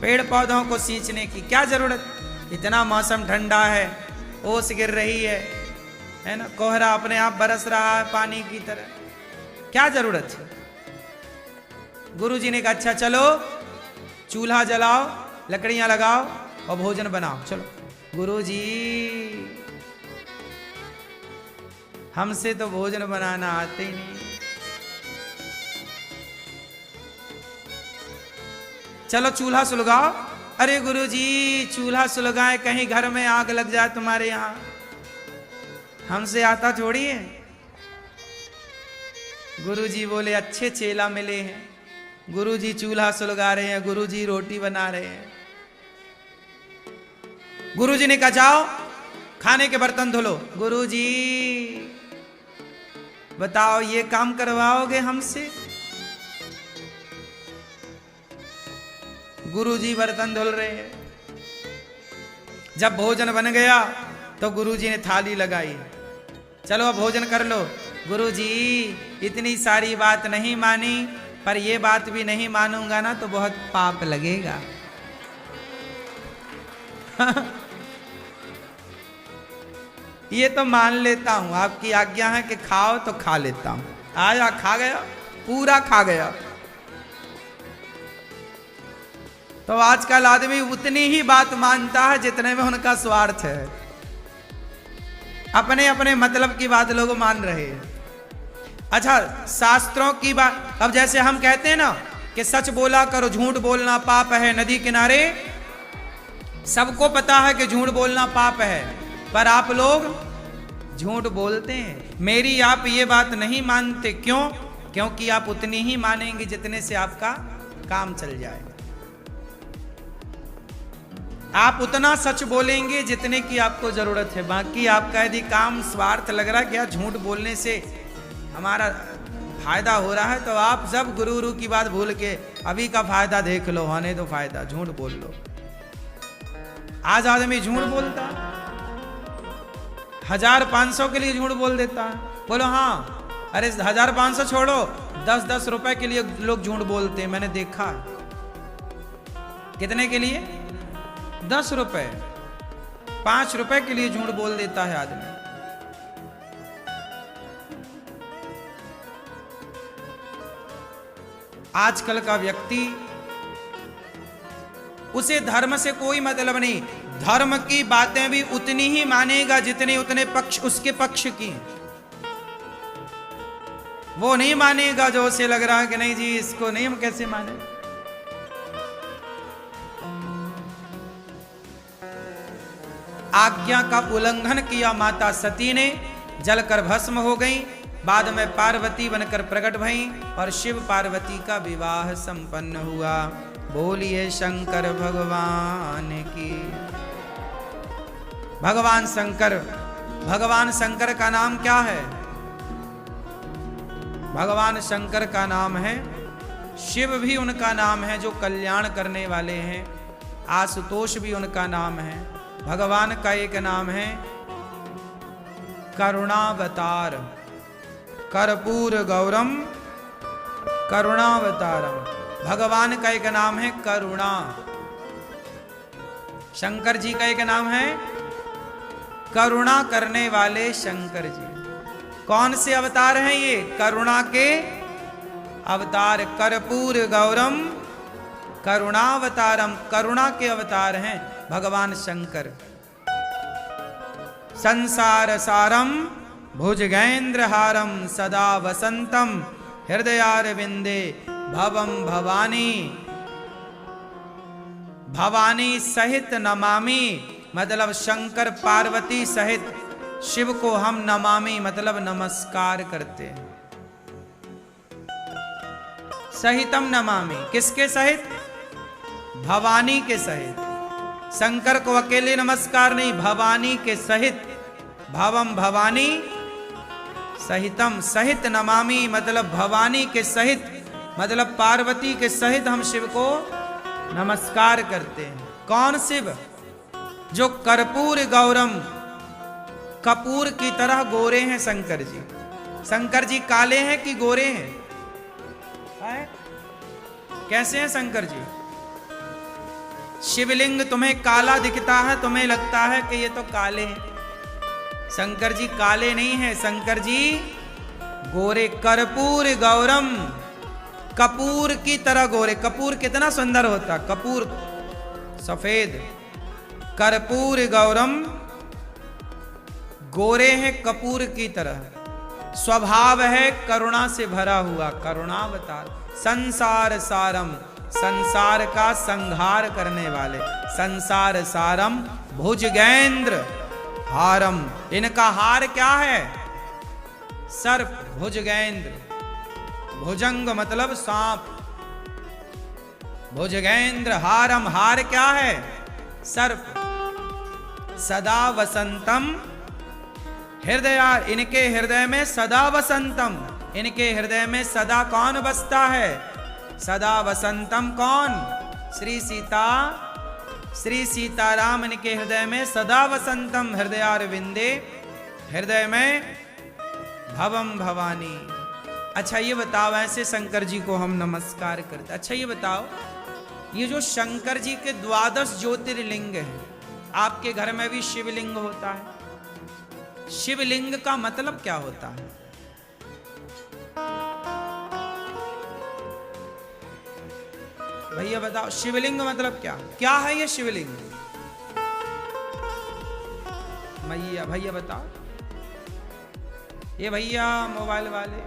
पेड़ पौधों को सींचने की क्या जरूरत, इतना मौसम ठंडा है, ओस गिर रही है ना, कोहरा अपने आप बरस रहा है पानी की तरह, क्या जरूरत है? गुरुजी ने कहा अच्छा चलो चूल्हा जलाओ, लकड़ियां लगाओ और भोजन बनाओ, चलो। गुरुजी हमसे तो भोजन बनाना आते ही नहीं, चलो चूल्हा सुलगाओ। अरे गुरुजी चूल्हा सुलगाए कहीं घर में आग लग जाए तुम्हारे यहां, हमसे आता थोड़ी है। गुरुजी बोले अच्छे चेला मिले हैं, गुरुजी चूल्हा सुलगा रहे हैं, गुरुजी रोटी बना रहे हैं। गुरुजी ने कहा जाओ खाने के बर्तन धो लो। गुरुजी बताओ ये काम करवाओगे हमसे? गुरुजी बर्तन धुल रहे हैं। जब भोजन बन गया तो गुरुजी ने थाली लगाई, चलो अब भोजन कर लो। गुरुजी इतनी सारी बात नहीं मानी, पर ये बात भी नहीं मानूंगा ना तो बहुत पाप लगेगा। ये तो मान लेता हूं, आपकी आज्ञा है कि खाओ तो खा लेता हूं। आया खा गया, पूरा खा गया। तो आजकल आदमी उतनी ही बात मानता है जितने में उनका स्वार्थ है, अपने अपने मतलब की बात लोग मान रहे हैं। अच्छा शास्त्रों की बात, अब जैसे हम कहते हैं ना कि सच बोला करो, झूठ बोलना पाप है। नदी किनारे सबको पता है कि झूठ बोलना पाप है, पर आप लोग झूठ बोलते हैं। मेरी आप ये बात नहीं मानते, क्यों? क्योंकि आप उतनी ही मानेंगे जितने से आपका काम चल जाए। आप उतना सच बोलेंगे जितने की आपको जरूरत है, बाकी आपका यदि काम स्वार्थ लग रहा है कि यार झूठ बोलने से हमारा फायदा हो रहा है, तो आप सब गुरु की बात भूल के अभी का फायदा देख लो, होने दो फायदा, झूठ बोल लो। आज आदमी झूठ बोलता, 1500 के लिए झूठ बोल देता है। बोलो हाँ, अरे 1500 छोड़ो, 10-10 रुपए के लिए लोग झूठ बोलते हैं, मैंने देखा। कितने के लिए? 10 रुपए, 5 रुपए के लिए झूठ बोल देता है आदमी। आजकल का व्यक्ति, उसे धर्म से कोई मतलब नहीं, धर्म की बातें भी उतनी ही मानेगा जितने उतने पक्ष उसके पक्ष की। वो नहीं मानेगा जो उसे लग रहा है कि नहीं जी इसको नहीं, हम कैसे माने। आज्ञा का उल्लंघन किया माता सती ने, जलकर भस्म हो गई। बाद में पार्वती बनकर प्रकट भई और शिव पार्वती का विवाह संपन्न हुआ। बोलिए शंकर भगवान की। भगवान शंकर का नाम क्या है? भगवान शंकर का नाम है शिव, भी उनका नाम है जो कल्याण करने वाले हैं। आशुतोष भी उनका नाम है। भगवान का एक नाम है करुणावतार, कर्पूर गौरम करुणावतारम। भगवान का एक नाम है करुणा। शंकर जी का एक नाम है करुणा करने वाले शंकर जी। कौन से अवतार हैं ये? करुणा के अवतार। कर्पूर गौरम करुणावतारम, करुणा के अवतार हैं भगवान शंकर। संसार सारम भुजगेंद्र हारम सदा वसंतम हृदयारविंदे भवम भवानी, भवानी सहित नमामि मतलब शंकर पार्वती सहित शिव को हम नमामि मतलब नमस्कार करते हैं। सहितम नमामि, किसके सहित? भवानी के सहित। शंकर को अकेले नमस्कार नहीं, भवानी के सहित। भवम भवानी सहितम, सहित नमामि मतलब भवानी के सहित मतलब पार्वती के सहित हम शिव को नमस्कार करते हैं। कौन शिव? जो कर्पूर गौरम, कपूर की तरह गोरे हैं शंकर जी। शंकर जी काले हैं कि गोरे हैं? कैसे हैं शंकर जी? शिवलिंग तुम्हें काला दिखता है, तुम्हें लगता है कि ये तो काले हैं। शंकर जी काले नहीं हैं, शंकर जी गोरे। कर्पूर गौरम, कपूर की तरह गोरे। कपूर कितना सुंदर होता, कपूर सफेद। कर्पूर गौरम, गोरे हैं कपूर की तरह। स्वभाव है करुणा से भरा हुआ, करुणावतार। संसार सारम, संसार का संहार करने वाले। संसार सारम भुजगेंद्र हारम, इनका हार क्या है? सर्प। भुजगेंद्र, भुजंग मतलब सांप। भुजगेंद्र हारम, हार क्या है? सर्प। सदा वसंतम हृदय, इनके हृदय में सदा वसंतम, इनके हृदय में सदा कौन बसता है? सदा वसंतम कौन? श्री सीता, श्री सीताराम इनके हृदय में सदा वसंतम हृदयारविंदे, हृदय में भवम भवानी। अच्छा ये बताओ, ऐसे शंकर जी को हम नमस्कार करते। अच्छा ये बताओ, ये जो शंकर जी के 12 ज्योतिर्लिंग हैं, आपके घर में भी शिवलिंग होता है। शिवलिंग का मतलब क्या होता है? भैया बताओ, शिवलिंग मतलब क्या? क्या है ये शिवलिंग? भैया भैया बताओ, ये भैया मोबाइल वाले,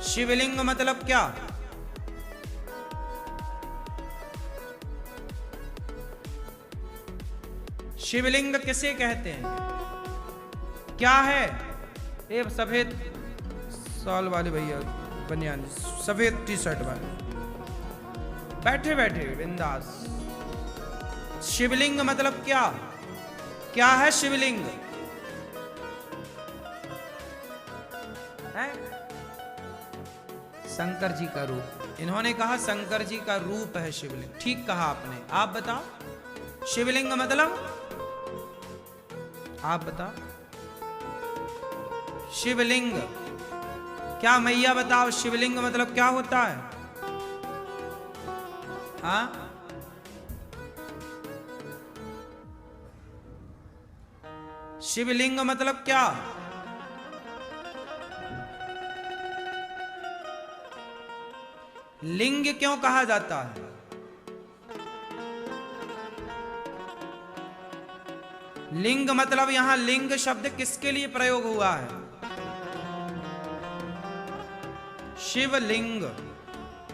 शिवलिंग मतलब क्या? शिवलिंग किसे कहते हैं? क्या है? ये सफेद शॉल वाले भैया, बनियान सफेद टी शर्ट वाले, बैठे बैठे बिंदास। शिवलिंग मतलब क्या? क्या है शिवलिंग? है शंकर जी का रूप। इन्होंने कहा शंकर जी का रूप है शिवलिंग। ठीक कहा आपने। आप बताओ शिवलिंग मतलब? आप बताओ शिवलिंग क्या? मैया बताओ शिवलिंग मतलब क्या होता है? हाँ, शिवलिंग मतलब क्या? लिंग क्यों कहा जाता है? लिंग मतलब यहां लिंग शब्द किसके लिए प्रयोग हुआ है? शिवलिंग।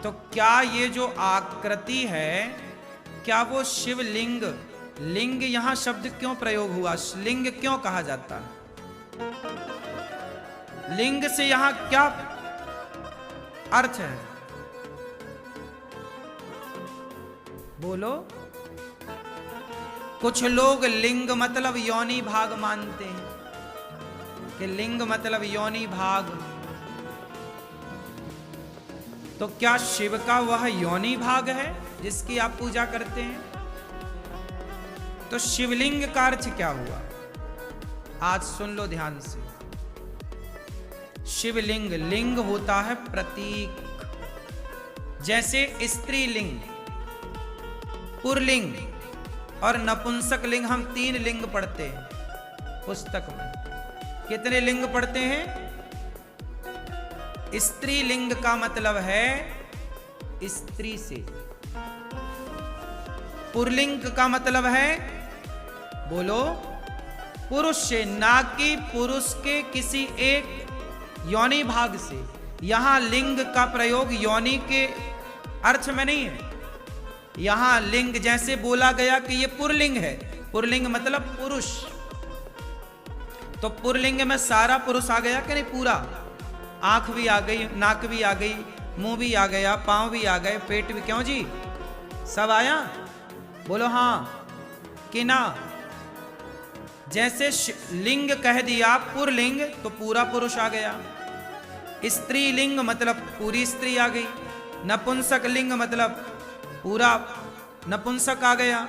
तो क्या ये जो आकृति है, क्या वो शिवलिंग? लिंग यहां शब्द क्यों प्रयोग हुआ? लिंग क्यों कहा जाता है? लिंग से यहां क्या अर्थ है? बोलो। कुछ लोग लिंग मतलब योनि भाग मानते हैं कि लिंग मतलब योनि भाग। तो क्या शिव का वह योनि भाग है जिसकी आप पूजा करते हैं? तो शिवलिंग का अर्थ क्या हुआ? आज सुन लो ध्यान से। शिवलिंग, लिंग होता है प्रतीक। जैसे स्त्रीलिंग, पुरलिंग और नपुंसक लिंग, हम 3 लिंग पढ़ते हैं पुस्तक में। कितने लिंग पढ़ते हैं? स्त्री लिंग का मतलब है स्त्री से, पुरलिंग का मतलब है बोलो पुरुष से, ना कि पुरुष के किसी एक योनि भाग से। यहां लिंग का प्रयोग योनि के अर्थ में नहीं है। यहां लिंग जैसे बोला गया कि ये पुरलिंग है, पुरलिंग मतलब पुरुष, तो पुरलिंग में सारा पुरुष आ गया कि नहीं? पूरा, आंख भी आ गई, नाक भी आ गई, मुंह भी आ गया, पांव भी आ गए, पेट भी, क्यों जी सब आया? बोलो हाँ कि ना? जैसे लिंग कह दिया पुरलिंग तो पूरा पुरुष आ गया, स्त्रीलिंग मतलब पूरी स्त्री आ गई, नपुंसक लिंग मतलब पूरा नपुंसक आ गया।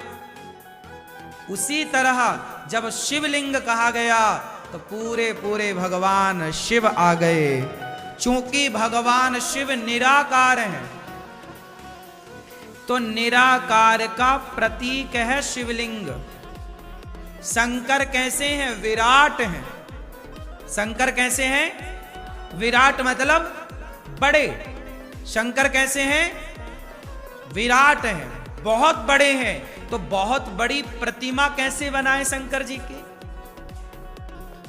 उसी तरह जब शिवलिंग कहा गया तो पूरे पूरे भगवान शिव आ गए। चूंकि भगवान शिव निराकार हैं, तो निराकार का प्रतीक है शिवलिंग। शंकर कैसे हैं? विराट हैं। शंकर कैसे हैं? विराट मतलब बड़े। शंकर कैसे हैं? विराट हैं, बहुत बड़े हैं। तो बहुत बड़ी प्रतिमा कैसे बनाए शंकर जी की?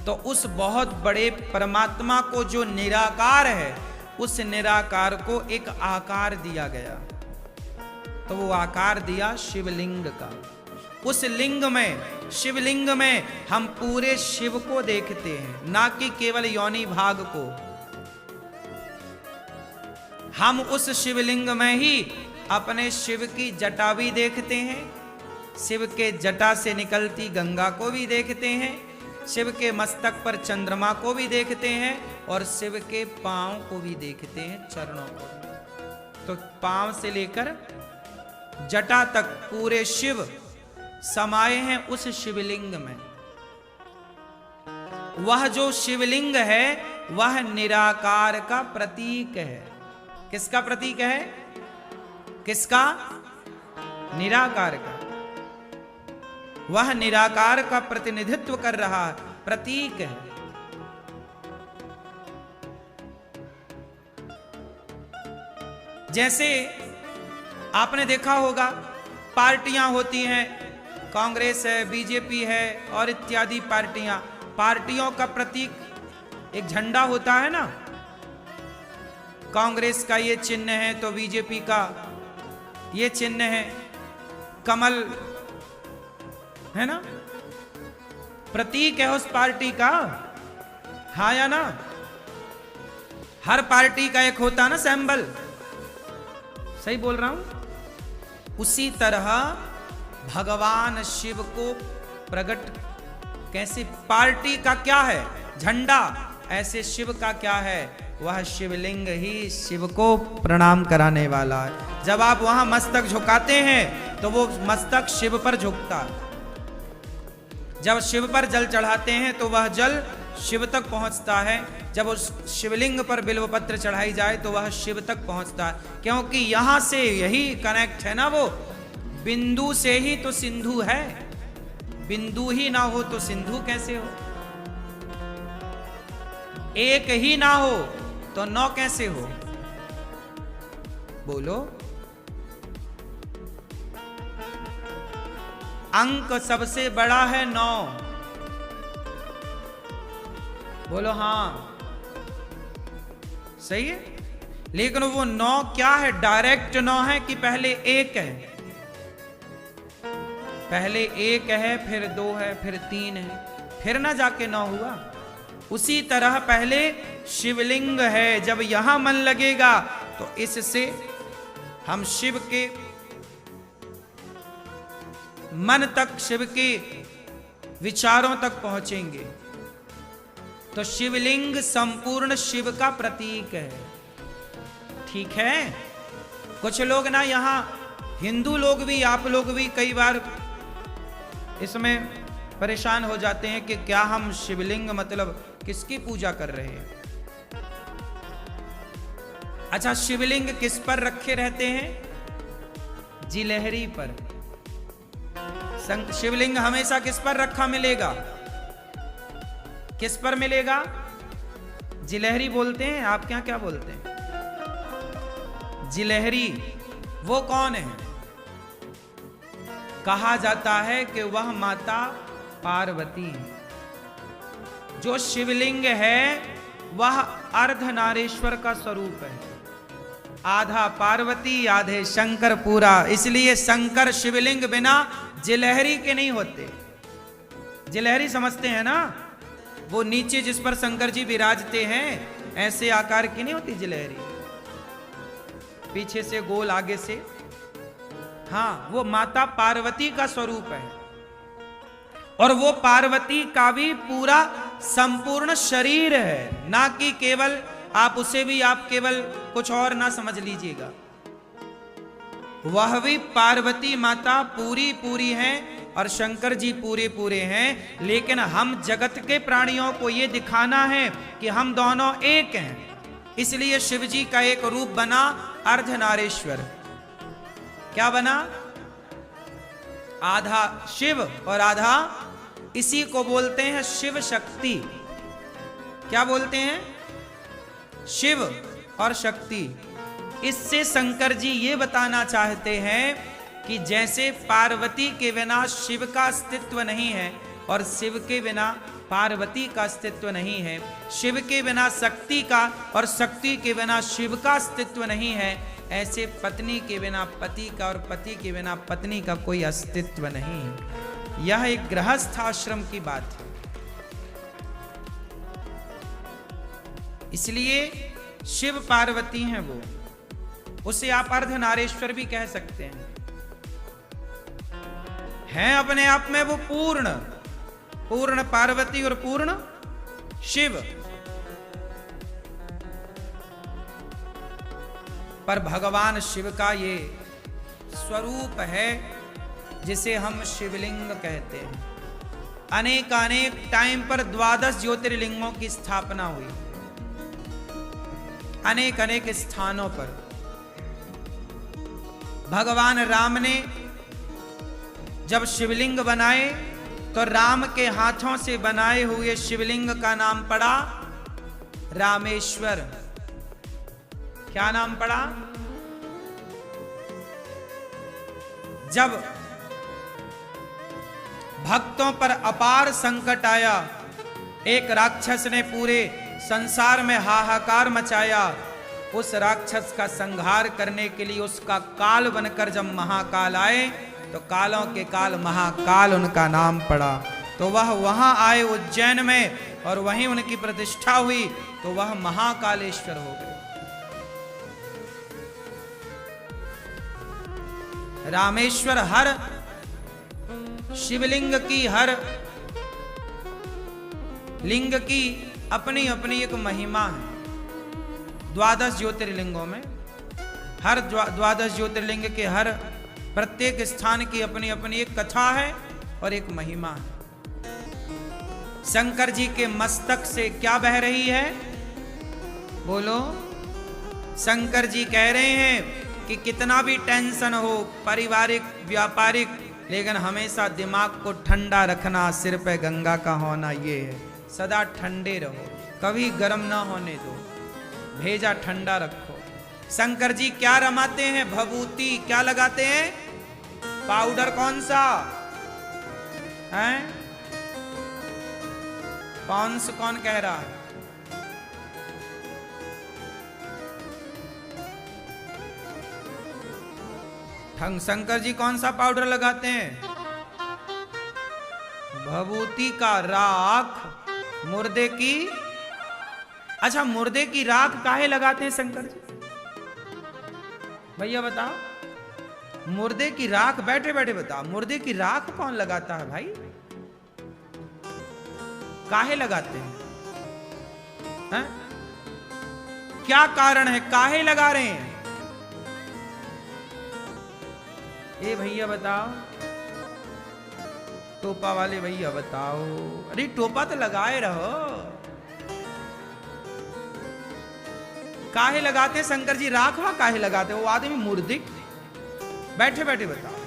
तो उस बहुत बड़े परमात्मा को जो निराकार है, उस निराकार को एक आकार दिया गया, तो वो आकार दिया शिवलिंग का। उस लिंग में, शिवलिंग में हम पूरे शिव को देखते हैं, ना कि केवल योनि भाग को। हम उस शिवलिंग में ही अपने शिव की जटा भी देखते हैं, शिव के जटा से निकलती गंगा को भी देखते हैं, शिव के मस्तक पर चंद्रमा को भी देखते हैं, और शिव के पांव को भी देखते हैं, चरणों को भी। तो पांव से लेकर जटा तक पूरे शिव समाये हैं उस शिवलिंग में। वह जो शिवलिंग है वह निराकार का प्रतीक है। किसका प्रतीक है? किसका? निराकार का। वह निराकार का प्रतिनिधित्व कर रहा प्रतीक है। जैसे आपने देखा होगा पार्टियां होती हैं, कांग्रेस है, बीजेपी है और इत्यादि पार्टियां, पार्टियों का प्रतीक एक झंडा होता है ना। कांग्रेस का ये चिन्ह है तो बीजेपी का ये चिन्ह है, कमल है ना, प्रतीक है उस पार्टी का, हाँ या ना? हर पार्टी का एक होता ना सिंबल, सही बोल रहा हूं? उसी तरह भगवान शिव को प्रकट कैसे, पार्टी का क्या है? झंडा। ऐसे शिव का क्या है? वह शिवलिंग ही शिव को प्रणाम कराने वाला है। जब आप वहां मस्तक झुकाते हैं तो वो मस्तक शिव पर झुकता है। जब शिव पर जल चढ़ाते हैं तो वह जल शिव तक पहुंचता है। जब उस शिवलिंग पर बिल्वपत्र चढ़ाई जाए तो वह शिव तक पहुंचता है, क्योंकि यहां से यही कनेक्ट है ना। वो बिंदु से ही तो सिंधु है, बिंदु ही ना हो तो सिंधु कैसे हो? एक ही ना हो तो 9 कैसे हो? बोलो। अंक सबसे बड़ा है 9, बोलो हाँ, सही है। लेकिन वो 9 क्या है? डायरेक्ट 9 है कि पहले 1 है? पहले 1 है, फिर 2 है, फिर 3 है, फिर ना जाके 9 हुआ। उसी तरह पहले शिवलिंग है। जब यहां मन लगेगा तो इससे हम शिव के मन तक, शिव के विचारों तक पहुंचेंगे। तो शिवलिंग संपूर्ण शिव का प्रतीक है, ठीक है। कुछ लोग ना यहां, हिंदू लोग भी, आप लोग भी कई बार इसमें परेशान हो जाते हैं कि क्या हम शिवलिंग मतलब किसकी पूजा कर रहे हैं? अच्छा, शिवलिंग किस पर रखे रहते हैं? जिलहरी पर। शिवलिंग हमेशा किस पर रखा मिलेगा? किस पर मिलेगा? जिलहरी बोलते हैं, आप क्या बोलते हैं? जिलहरी। वो कौन है? कहा जाता है कि वह माता पार्वती है। जो शिवलिंग है वह अर्धनारीश्वर का स्वरूप है। आधा पार्वती आधे शंकर पूरा, इसलिए शंकर शिवलिंग बिना जिलहरी के नहीं होते। जिलहरी समझते हैं ना, वो नीचे जिस पर शंकर जी विराजते हैं ऐसे आकार की नहीं होती जिलहरी, पीछे से गोल आगे से। हाँ, वो माता पार्वती का स्वरूप है। और वो पार्वती का भी पूरा संपूर्ण शरीर है, ना कि केवल आप उसे भी आप केवल कुछ और ना समझ लीजिएगा। वह भी पार्वती माता पूरी पूरी हैं और शंकर जी पूरे पूरे हैं। लेकिन हम जगत के प्राणियों को ये दिखाना है कि हम दोनों एक हैं, इसलिए शिव जी का एक रूप बना अर्धनारीश्वर। क्या बना? आधा शिव और आधा, इसी को बोलते हैं शिव शक्ति। क्या बोलते हैं? शिव और शक्ति। इससे शंकर जी ये बताना चाहते हैं कि जैसे पार्वती के बिना शिव का अस्तित्व नहीं है और शिव के बिना पार्वती का अस्तित्व नहीं है, शिव के बिना शक्ति का और शक्ति के बिना शिव का अस्तित्व नहीं है, ऐसे पत्नी के बिना पति का और पति के बिना पत्नी का कोई अस्तित्व नहीं है। यह एक गृहस्थ आश्रम की बात है। इसलिए शिव पार्वती हैं वो, उसे आप अर्धनारीश्वर भी कह सकते हैं अपने आप में वो पूर्ण पूर्ण पार्वती और पूर्ण शिव। पर भगवान शिव का ये स्वरूप है जिसे हम शिवलिंग कहते हैं। अनेक अनेक टाइम पर 12 ज्योतिर्लिंगों की स्थापना हुई, अनेक अनेक स्थानों पर। भगवान राम ने जब शिवलिंग बनाए तो राम के हाथों से बनाए हुए शिवलिंग का नाम पड़ा रामेश्वर। क्या नाम पड़ा? जब भक्तों पर अपार संकट आया, एक राक्षस ने पूरे संसार में हाहाकार मचाया, उस राक्षस का संहार करने के लिए उसका काल बनकर जब महाकाल आए तो कालों के काल महाकाल उनका नाम पड़ा। तो वह वहां आए उज्जैन में और वहीं उनकी प्रतिष्ठा हुई, तो वह महाकालेश्वर हो गए। रामेश्वर हर शिवलिंग की, हर लिंग की अपनी अपनी एक महिमा है। 12 ज्योतिर्लिंगों में हर 12 ज्योतिर्लिंग के हर प्रत्येक स्थान की अपनी अपनी एक कथा है और एक महिमा है। शंकर जी के मस्तक से क्या बह रही है? बोलो। शंकर जी कह रहे हैं कि कितना भी टेंशन हो, पारिवारिक व्यापारिक, लेकिन हमेशा दिमाग को ठंडा रखना, सिर पे गंगा का होना, ये है। सदा ठंडे रहो, कभी गर्म ना होने दो, भेजा ठंडा रखो। शंकर जी क्या रमाते हैं? भभूति। क्या लगाते हैं? पाउडर। कौन सा है? पॉन्स कौन कह रहा है? शंकर जी कौन सा पाउडर लगाते हैं? भभूति का राख। मुर्दे की, अच्छा मुर्दे की राख काहे लगाते हैं शंकर जी? भैया बताओ, मुर्दे की राख, बैठे बैठे बताओ, मुर्दे की राख कौन लगाता है भाई? काहे लगाते हैं? क्या कारण है, काहे लगा रहे हैं? ए भैया बताओ, टोपा वाले भैया बताओ। अरे टोपा तो लगाए रहो। काहे लगाते शंकर जी राखवा? काहे लगाते वो आदमी मुर्दिक? बैठे बैठे बताओ।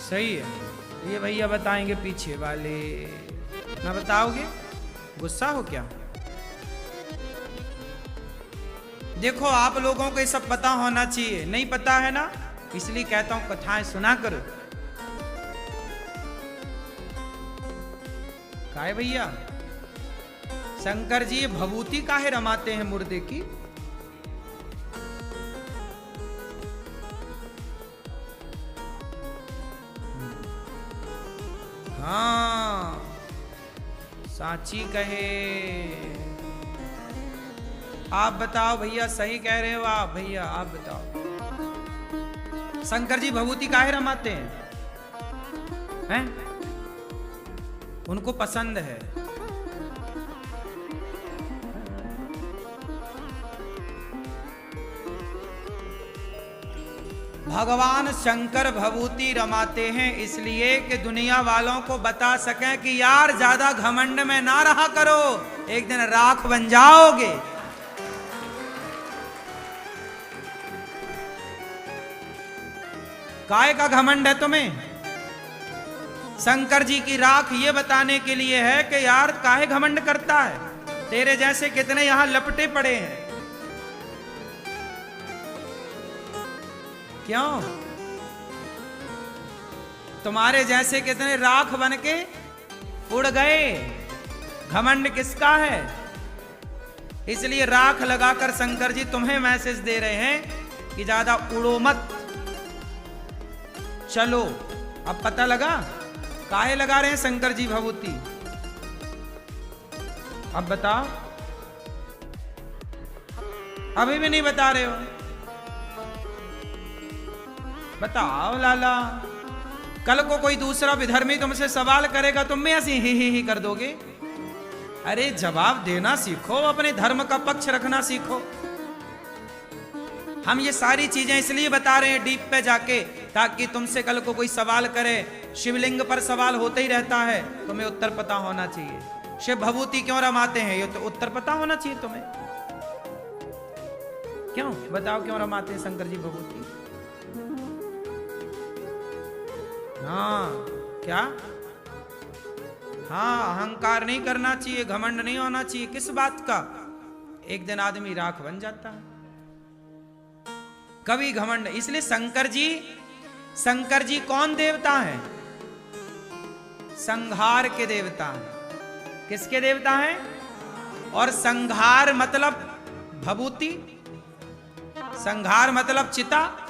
सही है। ये भैया बताएंगे पीछे वाले, ना बताओगे? गुस्सा हो क्या? देखो आप लोगों को ये सब पता होना चाहिए, नहीं पता है ना, इसलिए कहता हूं कथाएं सुना करो। काहे भैया शंकर जी भभूति काहे रमाते हैं मुर्दे की? हाँ साची कहे। आप बताओ भैया, सही कह रहे हो आप भैया, आप बताओ शंकर जी भभूति काहे रमाते हैं? उनको पसंद है। भगवान शंकर भभूति रमाते हैं इसलिए कि दुनिया वालों को बता सकें कि यार ज्यादा घमंड में ना रहा करो, एक दिन राख बन जाओगे। काय का घमंड है तुम्हें? शंकर जी की राख ये बताने के लिए है कि यार काहे घमंड करता है, तेरे जैसे कितने यहां लपटे पड़े हैं। क्यों? तुम्हारे जैसे कितने राख बन के उड़ गए। घमंड किसका है? इसलिए राख लगाकर शंकर जी तुम्हें मैसेज दे रहे हैं कि ज्यादा उड़ो मत, चलो। अब पता लगा काहे लगा रहे हैं शंकर जी भभूति? अब बताओ। अभी भी नहीं बता रहे हो? बताओ लाला। कल को कोई दूसरा विधर्मी तुमसे सवाल करेगा, तुम भी ऐसे ही कर दोगे? अरे जवाब देना सीखो, अपने धर्म का पक्ष रखना सीखो। हम ये सारी चीजें इसलिए बता रहे हैं डीप पे जाके, ताकि तुमसे कल को कोई सवाल करे। शिवलिंग पर सवाल होते ही रहता है, तुम्हें उत्तर पता होना चाहिए। शिव भभूति क्यों रमाते हैं, ये तो उत्तर पता होना चाहिए तुम्हें। क्यों बताओ, क्यों रमाते हैं शंकर जी भभूति? हाँ क्या? हाँ अहंकार नहीं करना चाहिए, घमंड नहीं होना चाहिए। किस बात का? एक दिन आदमी राख बन जाता है। कभी घमंड। इसलिए शंकर जी कौन देवता है? संहार के देवता हैं। किसके देवता हैं? और संहार मतलब भभूति, संहार मतलब चिता।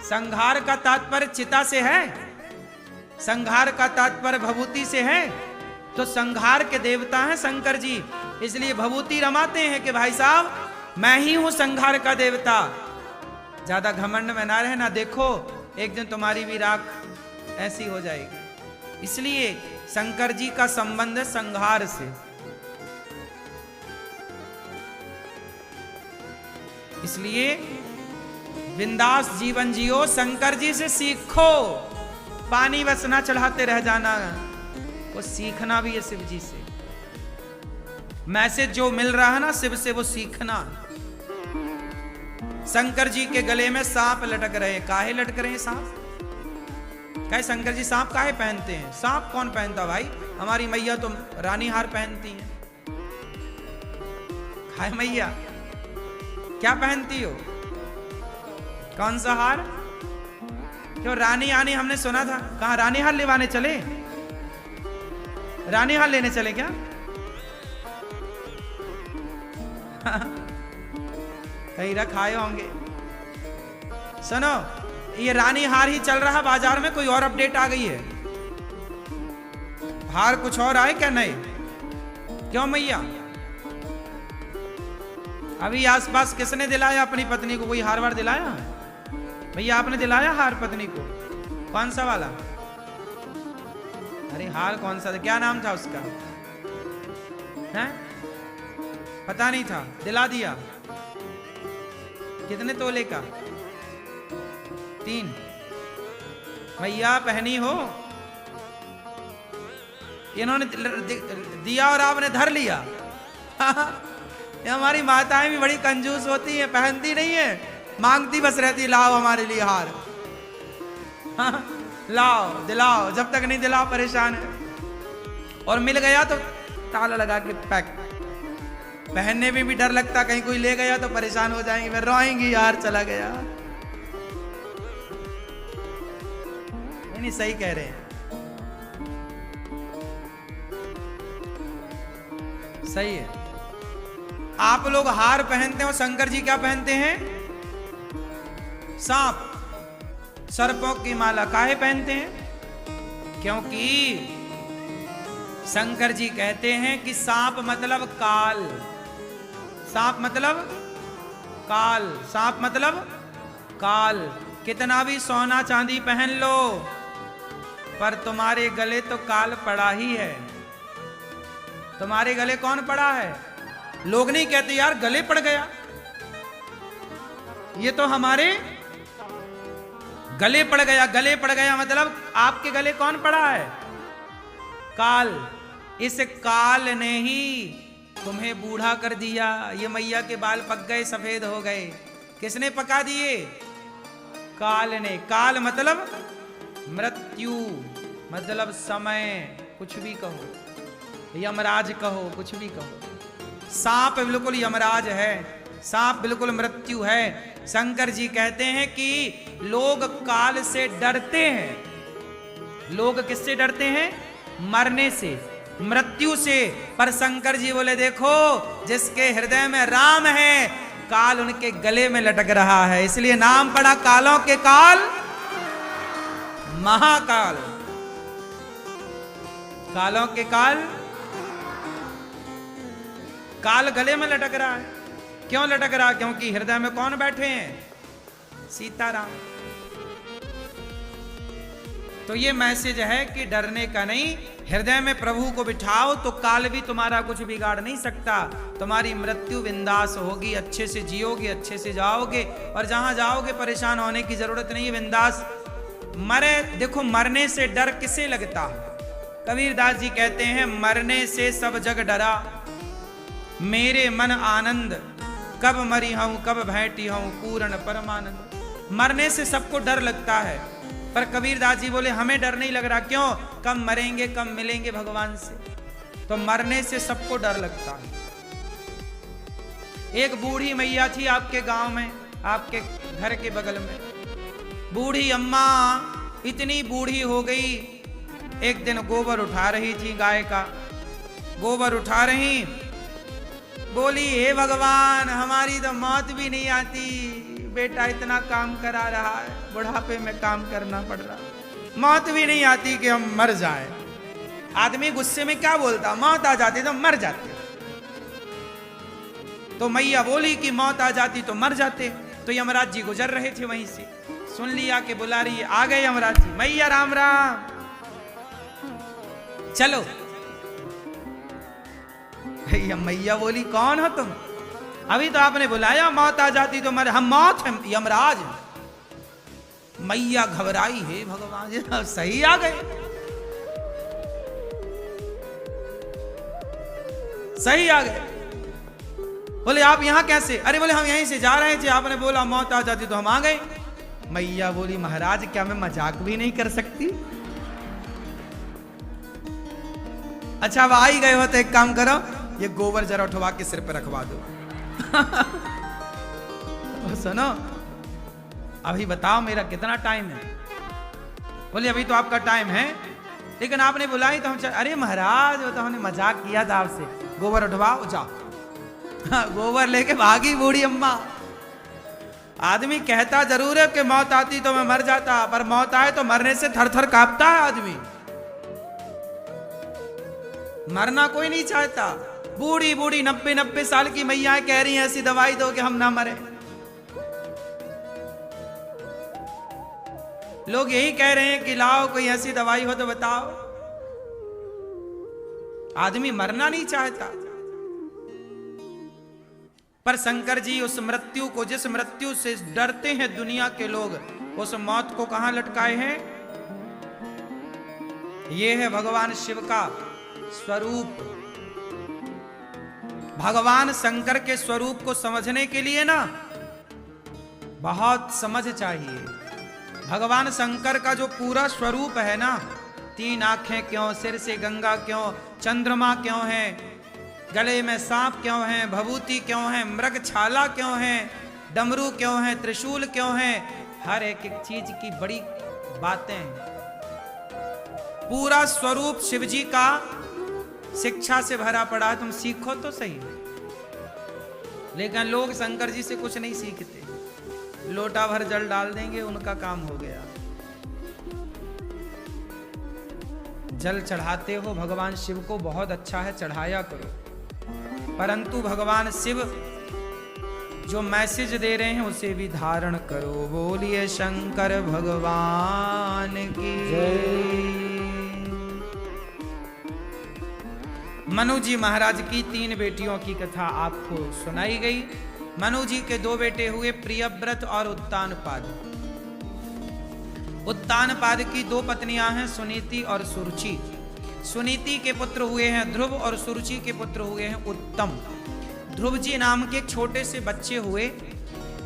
संहार का तात्पर्य चिता से है, संहार का तात्पर्य भभूति से है। तो संहार के देवता हैं शंकर जी, इसलिए भभूति रमाते हैं कि भाई साहब मैं ही हूं संहार का देवता। ज्यादा घमंड में ना रहना, देखो एक दिन तुम्हारी भी राख ऐसी हो जाएगी। इसलिए शंकर जी का संबंध है संहार से। इसलिए बिंदास जीवन जियो, शंकर जी से सीखो। पानी बस ना चढ़ाते रह जाना, वो सीखना भी है शिव जी से। मैसेज जो मिल रहा है ना शिव से, वो सीखना। शंकर जी के गले में सांप लटक रहे हैं। काहे लटक रहे हैं सांप? कहे शंकर जी सांप काहे पहनते हैं? सांप कौन पहनता भाई? हमारी मैया तो रानी हार पहनती हैं। हाय मैया क्या पहनती हो? कौन सा हार? क्यों रानी आनी हमने सुना था, कहां रानी हार लेवाने चले? रानी हार लेने चले क्या? कहीं रखाए होंगे। सुनो ये रानी हार ही चल रहा बाजार में, कोई और अपडेट आ गई है? हार कुछ और आए क्या नए? क्यों मैया? अभी आसपास किसने दिलाया अपनी पत्नी को? कोई हार वार दिलाया? भैया आपने दिलाया हार पत्नी को? कौन सा वाला? अरे हार कौन सा था? क्या नाम था उसका? हैं? पता नहीं था, दिला दिया। कितने तोले का? 3। भैया पहनी हो? इन्होंने दिया और आपने धर लिया। ये हमारी माताएं भी बड़ी कंजूस होती हैं, पहनती नहीं है, मांगती बस रहती, लाओ हमारे लिए हार। लाओ दिलाओ, जब तक नहीं दिलाओ परेशान है। और मिल गया तो ताला लगा के पैक। पहनने में भी डर लगता, कहीं कोई ले गया तो परेशान हो जाएंगे, फिर रोएंगी यार चला गया। नहीं सही कह रहे हैं, सही है। आप लोग हार पहनते हो, शंकर जी क्या पहनते हैं? सांप, सर्पों की माला काहे पहनते हैं? क्योंकि शंकर जी कहते हैं कि सांप मतलब काल, सांप मतलब काल, सांप मतलब काल। कितना भी सोना चांदी पहन लो, पर तुम्हारे गले तो काल पड़ा ही है। तुम्हारे गले कौन पड़ा है? लोग नहीं कहते यार गले पड़ गया, ये तो हमारे गले पड़ गया। गले पड़ गया मतलब आपके गले कौन पड़ा है? काल। इस काल ने ही तुम्हें बूढ़ा कर दिया। ये मैया के बाल पक गए, सफेद हो गए, किसने पका दिए? काल ने। काल मतलब मृत्यु, मतलब समय, कुछ भी कहो, यमराज कहो, कुछ भी कहो। सांप बिल्कुल यमराज है, सांप बिल्कुल मृत्यु है। शंकर जी कहते हैं कि लोग काल से डरते हैं। लोग किससे डरते हैं? मरने से, मृत्यु से। पर शंकर जी बोले देखो, जिसके हृदय में राम है, काल उनके गले में लटक रहा है, इसलिए नाम पड़ा कालों के काल महाकाल। कालों के काल, काल गले में लटक रहा है। क्यों लटक रहा? क्योंकि हृदय में कौन बैठे हैं? सीताराम। तो ये मैसेज है कि डरने का नहीं, हृदय में प्रभु को बिठाओ तो काल भी तुम्हारा कुछ बिगाड़ नहीं सकता। तुम्हारी मृत्यु बिंदास होगी, अच्छे से जियोगे, अच्छे से जाओगे, और जहां जाओगे परेशान होने की जरूरत नहीं है, बिंदास। मरे, देखो मरने से डर किसे लगता है? कबीरदास जी कहते हैं मरने से सब जग डरा, मेरे मन आनंद, कब मरी हूं कब भेंटी हूं पूर्ण परमानंद। मरने से सबको डर लगता है, पर कबीरदास जी बोले हमें डर नहीं लग रहा। क्यों? कब मरेंगे, कब मिलेंगे भगवान से। तो मरने से सबको डर लगता है। एक बूढ़ी मैया थी आपके गांव में, आपके घर के बगल में। बूढ़ी अम्मा इतनी बूढ़ी हो गई, एक दिन गोबर उठा रही थी, गाय का गोबर उठा रही, बोली हे भगवान हमारी तो मौत भी नहीं आती, बेटा इतना काम करा रहा है, बुढ़ापे में काम करना पड़ रहा, मौत भी नहीं आती कि हम मर जाएं। आदमी गुस्से में क्या बोलता? मौत आ जाती तो मर जाते। तो मैया बोली कि मौत आ जाती तो मर जाते। तो यमराज जी गुजर रहे थे वहीं से, सुन लिया कि बुला रही है। आ गए यमराज जी, मैया राम राम, चलो। मैया बोली कौन हो तुम? अभी तो आपने बुलाया, मौत आ जाती तो मर। हम मौत है यमराज। मैया घबराई, हे भगवान सही आ गए, सही आ गए। बोले आप यहां कैसे? अरे बोले हम यहीं से जा रहे थे, आपने बोला मौत आ जाती तो हम आ गए। मैया बोली महाराज क्या मैं मजाक भी नहीं कर सकती? अच्छा अब आ ही गए हो तो एक काम करो, ये गोबर जरा उठवा के सिर पे रखवा दो। सुनो अभी बताओ मेरा कितना टाइम है? बोले अभी तो आपका टाइम है, लेकिन आपने बुलाई तो हम अरे महाराज वो तो हमने मजाक किया था आपसे, गोबर उठवाओ जाओ। गोबर लेके भागी बूढ़ी अम्मा। आदमी कहता जरूर है कि मौत आती तो मैं मर जाता, पर मौत आए तो मरने से थर थर कांपता है आदमी। मरना कोई नहीं चाहता। बूढ़ी बूढ़ी 90-90 साल की मैया कह रही हैं ऐसी दवाई दो कि हम ना मरे। लोग यही कह रहे हैं कि लाओ कोई ऐसी दवाई हो तो बताओ। आदमी मरना नहीं चाहता। पर शंकर जी उस मृत्यु को, जिस मृत्यु से डरते हैं दुनिया के लोग, उस मौत को कहां लटकाए हैं? यह है भगवान शिव का स्वरूप। भगवान शंकर के स्वरूप को समझने के लिए ना बहुत समझ चाहिए, भगवान शंकर का जो पूरा स्वरूप है ना, 3 आंखें क्यों, सिर से गंगा क्यों, चंद्रमा क्यों है, गले में सांप क्यों है, भभूति क्यों है, मृग छाला क्यों है, डमरू क्यों है, त्रिशूल क्यों है, हर एक एक चीज की बड़ी बातें हैं। पूरा स्वरूप शिव जी का शिक्षा से भरा पड़ा, तुम सीखो तो सही। लेकिन लोग शंकर जी से कुछ नहीं सीखते, लोटा भर जल डाल देंगे, उनका काम हो गया। जल चढ़ाते हो भगवान शिव को, बहुत अच्छा है, चढ़ाया करो, परंतु भगवान शिव जो मैसेज दे रहे हैं उसे भी धारण करो। बोलिए शंकर भगवान की जय। मनु जी महाराज की 3 बेटियों की कथा आपको सुनाई गई। मनु जी के 2 बेटे हुए, प्रियव्रत और उत्तानपाद। उत्तानपाद की 2 पत्नियां हैं, सुनीति और सुरुचि। सुनीति के पुत्र हुए हैं ध्रुव और सुरुचि के पुत्र हुए हैं उत्तम। ध्रुव जी नाम के एक छोटे से बच्चे हुए,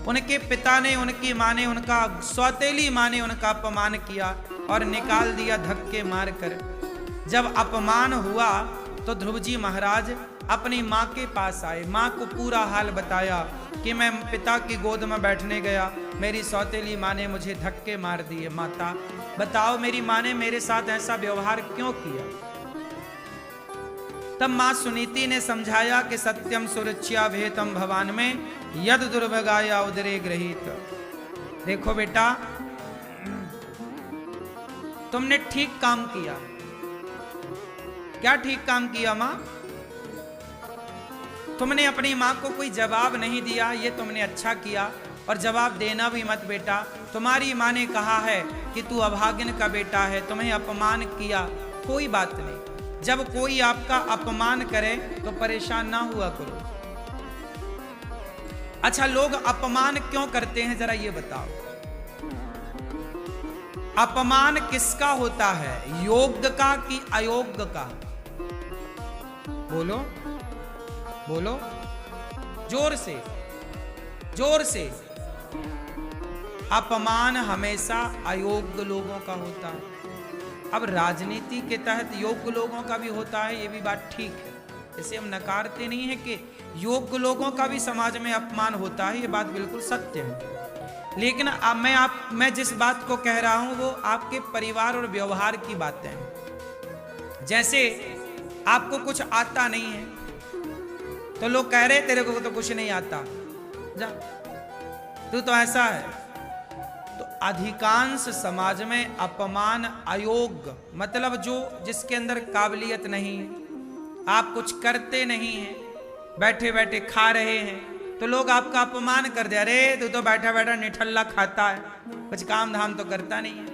उनके पिता ने, उनकी माँ ने, उनका सौतेली माँ ने उनका अपमान किया और निकाल दिया धक्के मारकर। जब अपमान हुआ तो ध्रुव जी महाराज अपनी माँ के पास आए, माँ को पूरा हाल बताया कि मैं पिता की गोद में बैठने गया, मेरी सौतेली माँ ने मुझे धक्के मार दिए। माता बताओ मेरी माँ ने मेरे साथ ऐसा व्यवहार क्यों किया? तब माँ सुनीति ने समझाया कि सत्यम सुरक्षा भेतम भवान में यद दुर्भगाया उदरे गृहीत। देखो बेटा, तुमने ठीक काम किया। क्या ठीक काम किया माँ? तुमने अपनी माँ को कोई जवाब नहीं दिया, ये तुमने अच्छा किया। और जवाब देना भी मत बेटा। तुम्हारी माँ ने कहा है कि तू अभागिन का बेटा है, तुम्हें अपमान किया, कोई बात नहीं। जब कोई आपका अपमान करे तो परेशान ना हुआ करो। अच्छा, लोग अपमान क्यों करते हैं जरा ये बताओ। अपमान किसका होता है, योग्य का कि अयोग्य का? बोलो बोलो, जोर से जोर से। अपमान हमेशा अयोग्य लोगों का होता है। अब राजनीति के तहत योग्य लोगों का भी होता है, ये भी बात ठीक है, इसे हम नकारते नहीं है कि योग्य लोगों का भी समाज में अपमान होता है, ये बात बिल्कुल सत्य है। लेकिन अब मैं जिस बात को कह रहा हूं वो आपके परिवार और व्यवहार की बातें हैं। जैसे आपको कुछ आता नहीं है तो लोग कह रहे तेरे को तो कुछ नहीं आता, जा तू तो ऐसा है। तो अधिकांश समाज में अपमान अयोग्य, मतलब जो जिसके अंदर काबिलियत नहीं है, आप कुछ करते नहीं हैं, बैठे बैठे खा रहे हैं, तो लोग आपका अपमान कर दे, अरे तू तो बैठा बैठा निठल्ला खाता है, कुछ काम धाम तो करता नहीं है।